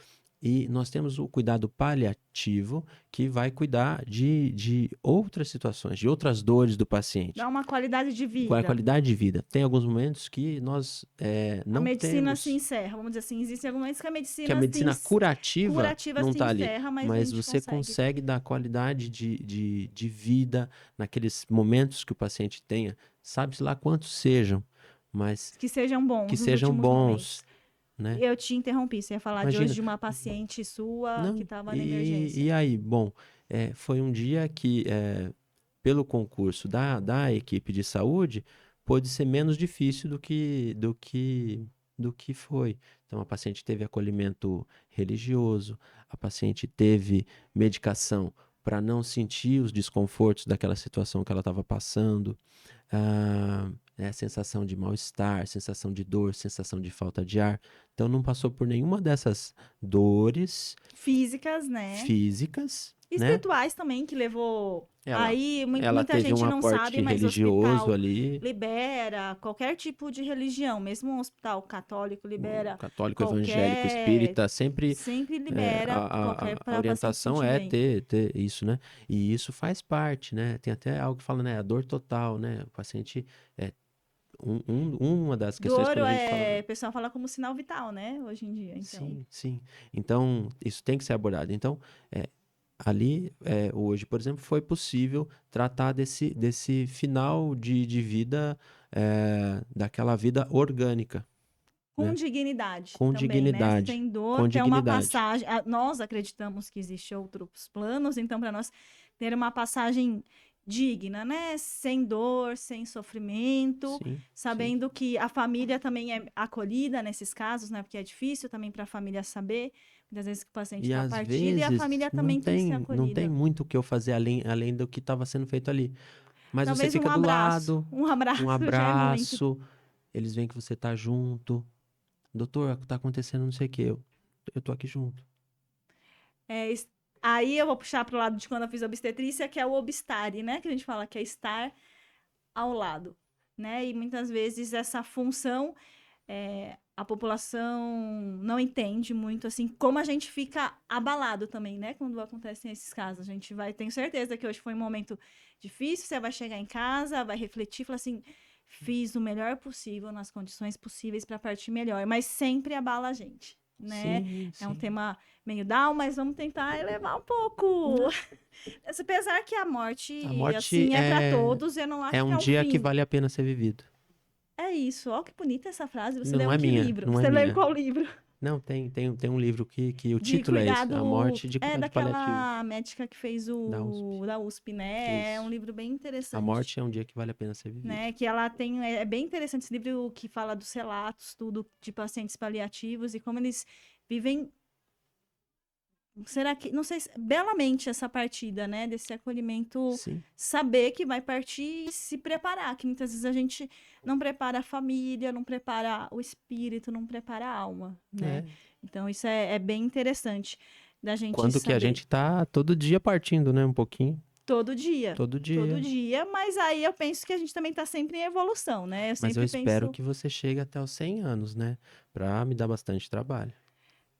[SPEAKER 2] E nós temos o cuidado paliativo, que vai cuidar de outras situações, de outras dores do
[SPEAKER 1] Dá
[SPEAKER 2] paciente.
[SPEAKER 1] uma qualidade de
[SPEAKER 2] Qual é a
[SPEAKER 1] vida.
[SPEAKER 2] qualidade de vida? Tem alguns momentos que nós
[SPEAKER 1] A
[SPEAKER 2] não
[SPEAKER 1] medicina se
[SPEAKER 2] temos,
[SPEAKER 1] encerra. Vamos dizer assim, existem alguns momentos que a
[SPEAKER 2] que a
[SPEAKER 1] medicina
[SPEAKER 2] medicina curativa
[SPEAKER 1] curativa
[SPEAKER 2] não
[SPEAKER 1] se
[SPEAKER 2] está ali,
[SPEAKER 1] encerra, mas a
[SPEAKER 2] mas
[SPEAKER 1] gente
[SPEAKER 2] você
[SPEAKER 1] consegue.
[SPEAKER 2] consegue dar qualidade de vida naqueles momentos que o paciente tenha, sabe-se lá quantos sejam, mas
[SPEAKER 1] Que sejam
[SPEAKER 2] que
[SPEAKER 1] bons nos
[SPEAKER 2] sejam
[SPEAKER 1] últimos momentos.
[SPEAKER 2] bons, né?
[SPEAKER 1] Eu te interrompi, você ia falar de hoje
[SPEAKER 2] Imagina,
[SPEAKER 1] de uma paciente sua que
[SPEAKER 2] não,
[SPEAKER 1] estava na emergência.
[SPEAKER 2] e aí, bom, foi um dia que, pelo concurso da equipe de saúde, pôde ser menos difícil do que foi. Então, a paciente teve acolhimento religioso, a paciente teve medicação para não sentir os desconfortos daquela situação que ela estava passando, sensação de mal-estar, sensação de dor, sensação de falta de ar. Então, não passou por nenhuma dessas dores
[SPEAKER 1] Físicas, né?
[SPEAKER 2] físicas, né?
[SPEAKER 1] Espirituais também, que levou.
[SPEAKER 2] Ela,
[SPEAKER 1] Aí
[SPEAKER 2] ela
[SPEAKER 1] muita
[SPEAKER 2] teve um
[SPEAKER 1] gente não sabe,
[SPEAKER 2] aporte
[SPEAKER 1] mas o
[SPEAKER 2] religioso
[SPEAKER 1] hospital
[SPEAKER 2] ali,
[SPEAKER 1] libera qualquer tipo de religião, mesmo um hospital católico
[SPEAKER 2] o
[SPEAKER 1] libera
[SPEAKER 2] católico, evangélico,
[SPEAKER 1] qualquer.
[SPEAKER 2] espírita, sempre
[SPEAKER 1] Sempre libera qualquer
[SPEAKER 2] a
[SPEAKER 1] para paciente se
[SPEAKER 2] orientação
[SPEAKER 1] sentir
[SPEAKER 2] é
[SPEAKER 1] bem.
[SPEAKER 2] ter isso, né? E isso faz parte, né? Tem até algo que fala, né? A dor total, né? O paciente, é, uma das questões
[SPEAKER 1] Dor
[SPEAKER 2] quando a gente fala,
[SPEAKER 1] o pessoal fala como sinal vital, né? Hoje em dia, então.
[SPEAKER 2] sim, sim. Então, isso tem que ser abordado. Então, ali, hoje, por exemplo, foi possível tratar desse final de vida, daquela vida orgânica,
[SPEAKER 1] Com
[SPEAKER 2] né?
[SPEAKER 1] dignidade
[SPEAKER 2] Com
[SPEAKER 1] também, né?
[SPEAKER 2] dignidade,
[SPEAKER 1] Sem dor,
[SPEAKER 2] com
[SPEAKER 1] ter uma
[SPEAKER 2] dignidade.
[SPEAKER 1] passagem. Nós acreditamos que existem outros planos, então, para nós ter uma passagem digna, né? Sem dor, sem sofrimento,
[SPEAKER 2] Sim, sim.
[SPEAKER 1] sabendo que a família também é acolhida nesses casos, né? Porque é difícil também para a família saber, muitas vezes que o paciente
[SPEAKER 2] E
[SPEAKER 1] está
[SPEAKER 2] às
[SPEAKER 1] partido e a
[SPEAKER 2] vezes
[SPEAKER 1] família também tem que ser
[SPEAKER 2] não tem
[SPEAKER 1] acolhida.
[SPEAKER 2] muito o que eu fazer além do que estava sendo feito ali. Mas você
[SPEAKER 1] Talvez um
[SPEAKER 2] fica do
[SPEAKER 1] abraço.
[SPEAKER 2] lado,
[SPEAKER 1] Um
[SPEAKER 2] um
[SPEAKER 1] abraço já é muito.
[SPEAKER 2] abraço, eles veem que você tá junto. Doutor, tá acontecendo não sei o quê. Eu tô aqui junto.
[SPEAKER 1] Aí eu vou puxar pro lado de quando eu fiz obstetrícia, que é o obstare, né? Que a gente fala que é estar ao lado, né? E muitas vezes essa função a população não entende muito, assim, como a gente fica abalado também, né? Quando acontecem esses casos. A gente vai, tenho certeza que hoje foi um momento difícil, você vai chegar em casa, vai refletir, falar assim, fiz o melhor possível, nas condições possíveis para partir melhor, mas sempre abala a gente, né?
[SPEAKER 2] Sim,
[SPEAKER 1] É um
[SPEAKER 2] sim.
[SPEAKER 1] tema meio down, mas vamos tentar elevar um pouco. Apesar que a
[SPEAKER 2] A
[SPEAKER 1] morte,
[SPEAKER 2] morte
[SPEAKER 1] assim, é para todos, eu não
[SPEAKER 2] é
[SPEAKER 1] acho que
[SPEAKER 2] um
[SPEAKER 1] é um
[SPEAKER 2] dia que
[SPEAKER 1] fim.
[SPEAKER 2] vale a pena ser vivido.
[SPEAKER 1] É isso, ó, que bonita essa frase. Você
[SPEAKER 2] Não,
[SPEAKER 1] leu
[SPEAKER 2] não
[SPEAKER 1] em
[SPEAKER 2] é
[SPEAKER 1] que
[SPEAKER 2] minha,
[SPEAKER 1] livro?
[SPEAKER 2] não é
[SPEAKER 1] Você leu em
[SPEAKER 2] minha.
[SPEAKER 1] qual livro?
[SPEAKER 2] Não, tem um livro que o
[SPEAKER 1] De
[SPEAKER 2] título é esse, A
[SPEAKER 1] cuidado.
[SPEAKER 2] Morte de
[SPEAKER 1] É
[SPEAKER 2] Cuidado Paliativo,
[SPEAKER 1] daquela médica que fez
[SPEAKER 2] da USP.
[SPEAKER 1] o da USP, né? É um
[SPEAKER 2] Isso.
[SPEAKER 1] livro bem
[SPEAKER 2] A
[SPEAKER 1] interessante,
[SPEAKER 2] morte é um dia que vale a pena ser vivido.
[SPEAKER 1] né? Que ela tem. É bem interessante esse livro que fala dos relatos, tudo de pacientes paliativos e como eles vivem. Será que. Não sei se. Belamente essa partida, né? Desse acolhimento.
[SPEAKER 2] Sim.
[SPEAKER 1] Saber que vai partir e se preparar. Que muitas vezes a gente não prepara a família, não prepara o espírito, não prepara a alma, né?
[SPEAKER 2] É.
[SPEAKER 1] Então, isso é bem interessante da gente
[SPEAKER 2] Quando que a
[SPEAKER 1] saber.
[SPEAKER 2] gente tá todo dia partindo, né? Um pouquinho.
[SPEAKER 1] Todo dia.
[SPEAKER 2] Todo
[SPEAKER 1] Todo
[SPEAKER 2] dia.
[SPEAKER 1] dia, mas aí eu penso que a gente também tá sempre em evolução, né? Eu
[SPEAKER 2] Mas eu
[SPEAKER 1] sempre
[SPEAKER 2] espero
[SPEAKER 1] penso,
[SPEAKER 2] que você chegue até os 100 anos, né? Pra me dar bastante trabalho.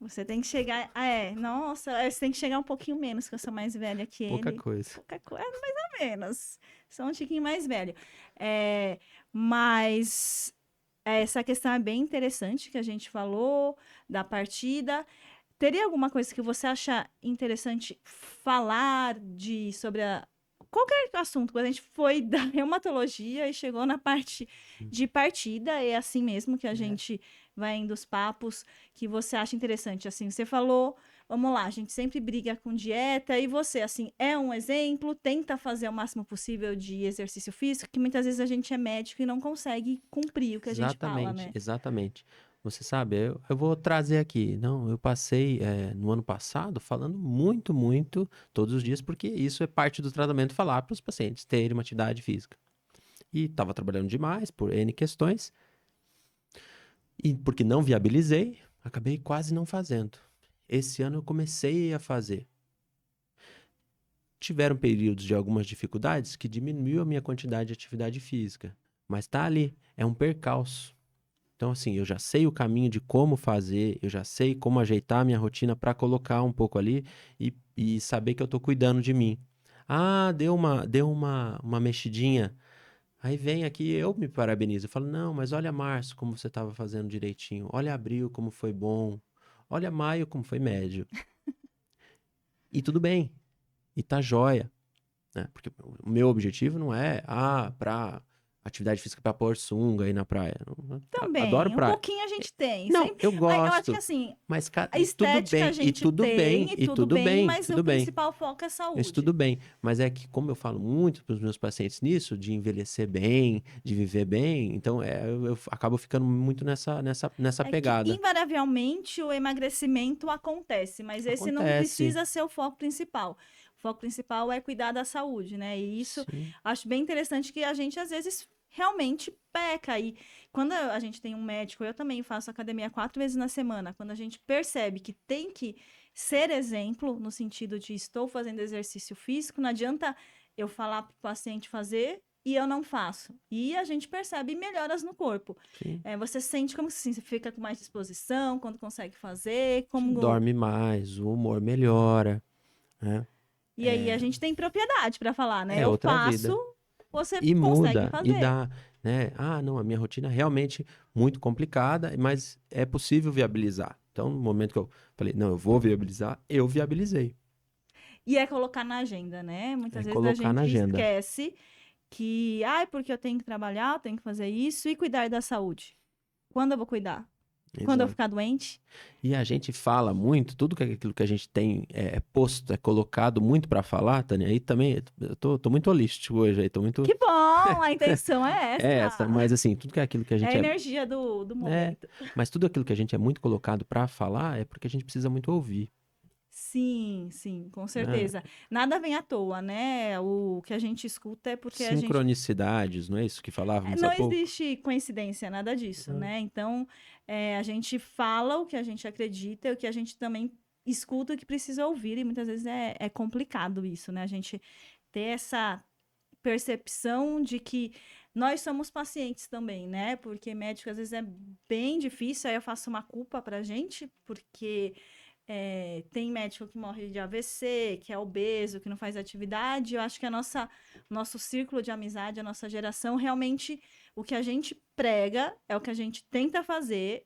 [SPEAKER 1] você tem que chegar. Nossa, você tem que chegar um pouquinho menos, que eu sou mais velha que
[SPEAKER 2] Pouca
[SPEAKER 1] ele.
[SPEAKER 2] coisa.
[SPEAKER 1] Pouca coisa, mais ou menos. Sou um tiquinho mais velho. Mas essa questão é bem interessante que a gente falou da partida. Teria alguma coisa que você acha interessante falar sobre qualquer assunto? Quando a gente foi da reumatologia e chegou na parte de partida, é assim mesmo que a
[SPEAKER 2] É.
[SPEAKER 1] gente vai indo os papos que você acha interessante. Assim, você falou, vamos lá, a gente sempre briga com dieta e você, assim, é um exemplo, tenta fazer o máximo possível de exercício físico, que muitas vezes a gente é médico e não consegue cumprir o que a gente fala,
[SPEAKER 2] Exatamente,
[SPEAKER 1] né?
[SPEAKER 2] exatamente. Você sabe, eu vou trazer aqui. Não, eu passei no ano passado falando muito, todos os dias, porque isso é parte do tratamento falar para os pacientes terem uma atividade física. E estava trabalhando demais por N questões, e porque não viabilizei, acabei quase não fazendo. Esse ano eu comecei a fazer. Tiveram períodos de algumas dificuldades que diminuiu a minha quantidade de atividade física, mas tá ali, é um percalço. Então, assim, eu já sei o caminho de como fazer, eu já sei como ajeitar a minha rotina para colocar um pouco ali e saber que eu tô cuidando de mim. Ah, deu uma mexidinha. Aí vem aqui, eu me parabenizo. Eu falo, não, mas olha março como você estava fazendo direitinho. Olha abril como foi bom. Olha maio como foi médio. E tudo bem. E tá jóia, né? Porque o meu objetivo não é, pra atividade física para pôr sunga aí na praia. Adoro
[SPEAKER 1] Também, um
[SPEAKER 2] praia.
[SPEAKER 1] pouquinho a gente tem.
[SPEAKER 2] Não,
[SPEAKER 1] Sempre,
[SPEAKER 2] eu
[SPEAKER 1] mas eu acho que
[SPEAKER 2] gosto,
[SPEAKER 1] assim,
[SPEAKER 2] mas
[SPEAKER 1] a
[SPEAKER 2] tudo
[SPEAKER 1] estética a
[SPEAKER 2] bem, e
[SPEAKER 1] gente
[SPEAKER 2] tudo bem,
[SPEAKER 1] tem, e
[SPEAKER 2] e
[SPEAKER 1] tudo
[SPEAKER 2] tudo
[SPEAKER 1] bem,
[SPEAKER 2] bem,
[SPEAKER 1] mas o
[SPEAKER 2] tudo bem.
[SPEAKER 1] principal foco é
[SPEAKER 2] Isso
[SPEAKER 1] saúde.
[SPEAKER 2] tudo bem. Mas é que, como eu falo muito para os meus pacientes nisso, de envelhecer bem, de viver bem, então eu acabo ficando muito nessa
[SPEAKER 1] É que,
[SPEAKER 2] pegada.
[SPEAKER 1] invariavelmente, o emagrecimento acontece, mas esse não
[SPEAKER 2] Acontece.
[SPEAKER 1] precisa ser o foco principal. O foco principal é cuidar da saúde, né? E isso
[SPEAKER 2] Sim,
[SPEAKER 1] acho bem interessante que a gente, às vezes, realmente peca. E quando a gente tem um médico, eu também faço academia 4 vezes na semana, quando a gente percebe que tem que ser exemplo, no sentido de estou fazendo exercício físico, não adianta eu falar para o paciente fazer e eu não faço. E a gente percebe melhoras no corpo.
[SPEAKER 2] sim.
[SPEAKER 1] Você sente como assim, você fica com mais disposição quando consegue fazer, como.
[SPEAKER 2] Dorme mais, o humor melhora, né?
[SPEAKER 1] E aí a gente tem propriedade para falar, né?
[SPEAKER 2] É
[SPEAKER 1] Eu
[SPEAKER 2] outra
[SPEAKER 1] faço,
[SPEAKER 2] vida.
[SPEAKER 1] você
[SPEAKER 2] E
[SPEAKER 1] consegue
[SPEAKER 2] muda, e
[SPEAKER 1] fazer.
[SPEAKER 2] dá, né? Ah, não, a minha rotina é realmente muito complicada, mas é possível viabilizar. Então, no momento que eu falei, não, eu vou viabilizar, eu viabilizei.
[SPEAKER 1] E é colocar na agenda, né?
[SPEAKER 2] É
[SPEAKER 1] Muitas vezes a
[SPEAKER 2] colocar na
[SPEAKER 1] gente
[SPEAKER 2] agenda.
[SPEAKER 1] esquece que, porque eu tenho que trabalhar, eu tenho que fazer isso e cuidar da saúde. Quando eu vou cuidar? Quando eu
[SPEAKER 2] Exato.
[SPEAKER 1] ficar doente?
[SPEAKER 2] E a gente fala muito, tudo que aquilo que a gente tem é posto, é colocado muito para falar, Tânia, aí também, eu tô muito holístico hoje, aí tô muito.
[SPEAKER 1] Que bom! A intenção é
[SPEAKER 2] É essa,
[SPEAKER 1] essa.
[SPEAKER 2] mas assim, tudo que é aquilo que a
[SPEAKER 1] É a
[SPEAKER 2] gente
[SPEAKER 1] energia do
[SPEAKER 2] é,
[SPEAKER 1] momento.
[SPEAKER 2] mas tudo aquilo que a gente é muito colocado para falar é porque a gente precisa muito ouvir,
[SPEAKER 1] Sim, sim, com
[SPEAKER 2] né?
[SPEAKER 1] certeza. Nada vem à toa, né? O que a gente escuta é porque a gente.
[SPEAKER 2] Sincronicidades, não é isso que falávamos há
[SPEAKER 1] Não
[SPEAKER 2] pouco?
[SPEAKER 1] existe coincidência, nada disso,
[SPEAKER 2] Hum.
[SPEAKER 1] né? Então, a gente fala o que a gente acredita e o que a gente também escuta o que precisa ouvir, e muitas vezes é complicado isso, né? A gente ter essa percepção de que nós somos pacientes também, né? Porque médico às vezes é bem difícil, aí eu faço uma culpa pra gente, porque tem médico que morre de AVC, que é obeso, que não faz atividade. Eu acho que nosso círculo de amizade, a nossa geração, realmente, o que a gente prega é o que a gente tenta fazer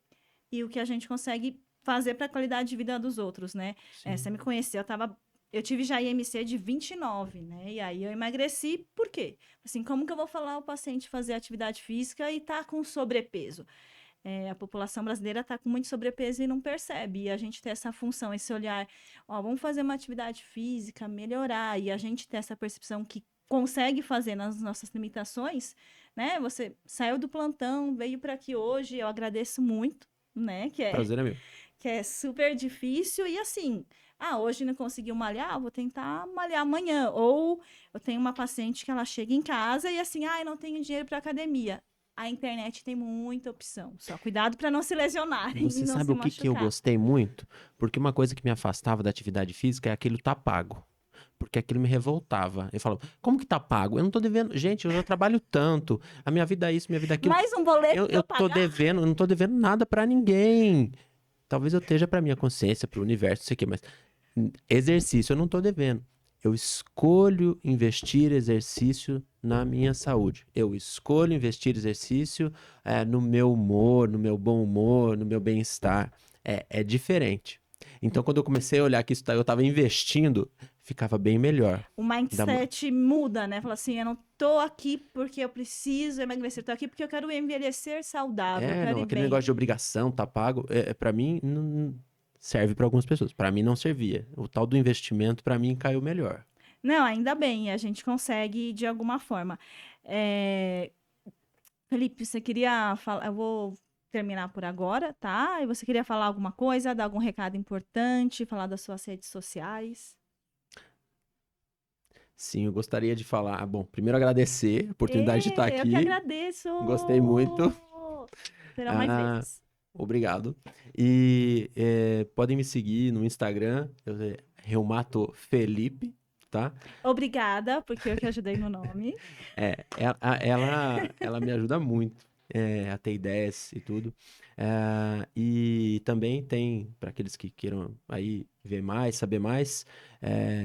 [SPEAKER 1] e o que a gente consegue fazer para a qualidade de vida dos outros, né? Você me conheceu, eu tive já IMC de 29, né? E aí eu emagreci, por quê? Assim, como que eu vou falar ao paciente fazer atividade física e tá com sobrepeso? A população brasileira está com muito sobrepeso e não percebe. E a gente ter essa função, esse olhar, ó, vamos fazer uma atividade física, melhorar, e a gente ter essa percepção que consegue fazer nas nossas limitações, né? Você saiu do plantão, veio para aqui hoje, eu agradeço muito, né?
[SPEAKER 2] Prazer é meu.
[SPEAKER 1] Que é super difícil, e assim, hoje não conseguiu malhar, vou tentar malhar amanhã. Ou eu tenho uma paciente que ela chega em casa e assim, eu não tenho dinheiro para academia. A internet tem muita opção. Só cuidado para não se lesionar e
[SPEAKER 2] Você
[SPEAKER 1] não
[SPEAKER 2] sabe
[SPEAKER 1] se
[SPEAKER 2] o que eu
[SPEAKER 1] machucar.
[SPEAKER 2] gostei muito? Porque uma coisa que me afastava da atividade física é aquilo tá pago. Porque aquilo me revoltava. Eu falava, como que tá pago? Eu não tô devendo. Gente, eu já trabalho tanto. A minha vida é isso, minha vida é aquilo.
[SPEAKER 1] Mais um boleto
[SPEAKER 2] Eu
[SPEAKER 1] para
[SPEAKER 2] tô
[SPEAKER 1] pagar.
[SPEAKER 2] devendo, eu não tô devendo nada pra ninguém. Talvez eu esteja pra minha consciência, pro universo, não sei o quê, mas exercício eu não tô devendo. Eu escolho investir exercício na minha saúde. Eu escolho investir exercício no meu humor, no meu bom humor, no meu bem-estar. É diferente. Então, quando eu comecei a olhar que eu estava investindo, ficava bem melhor.
[SPEAKER 1] O mindset muda, né? Fala assim, eu não tô aqui porque eu preciso emagrecer, eu tô aqui porque eu quero envelhecer saudável, eu quero
[SPEAKER 2] Não,
[SPEAKER 1] ir
[SPEAKER 2] aquele
[SPEAKER 1] bem.
[SPEAKER 2] negócio de obrigação, tá pago, para mim não serve para algumas pessoas. Para mim não servia. O tal do investimento para mim caiu melhor.
[SPEAKER 1] Não, ainda bem, a gente consegue de alguma forma. Felipe, você queria falar? Eu vou terminar por agora, tá? E você queria falar alguma coisa, dar algum recado importante, falar das suas redes sociais?
[SPEAKER 2] Sim, eu gostaria de falar. Bom, primeiro agradecer a oportunidade de estar
[SPEAKER 1] Eu que
[SPEAKER 2] aqui.
[SPEAKER 1] agradeço!
[SPEAKER 2] Gostei muito.
[SPEAKER 1] Serão mais
[SPEAKER 2] Ah,
[SPEAKER 1] vezes.
[SPEAKER 2] obrigado. E podem me seguir no Instagram, Reumato Felipe, tá?
[SPEAKER 1] Obrigada, porque eu que ajudei no nome.
[SPEAKER 2] Ela me ajuda muito a ter ideias e tudo. E também tem, para aqueles que queiram aí ver mais, saber mais,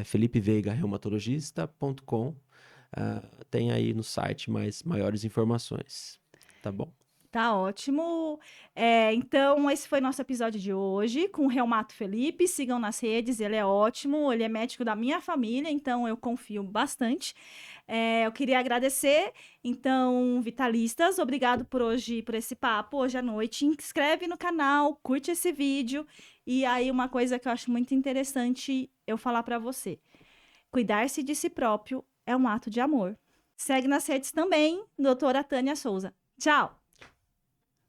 [SPEAKER 2] felipeveiga.reumatologista.com. Tem aí no site maiores informações, tá bom?
[SPEAKER 1] Tá ótimo. Então, esse foi nosso episódio de hoje com o Reumato Felipe. Sigam nas redes, ele é ótimo, ele é médico da minha família, então eu confio bastante. Eu queria agradecer, então, vitalistas, obrigado por hoje, por esse papo, hoje à noite. Inscreve no canal, curte esse vídeo. E aí, uma coisa que eu acho muito interessante eu falar para você: cuidar-se de si próprio é um ato de amor. Segue nas redes também, doutora Tânia Souza. Tchau!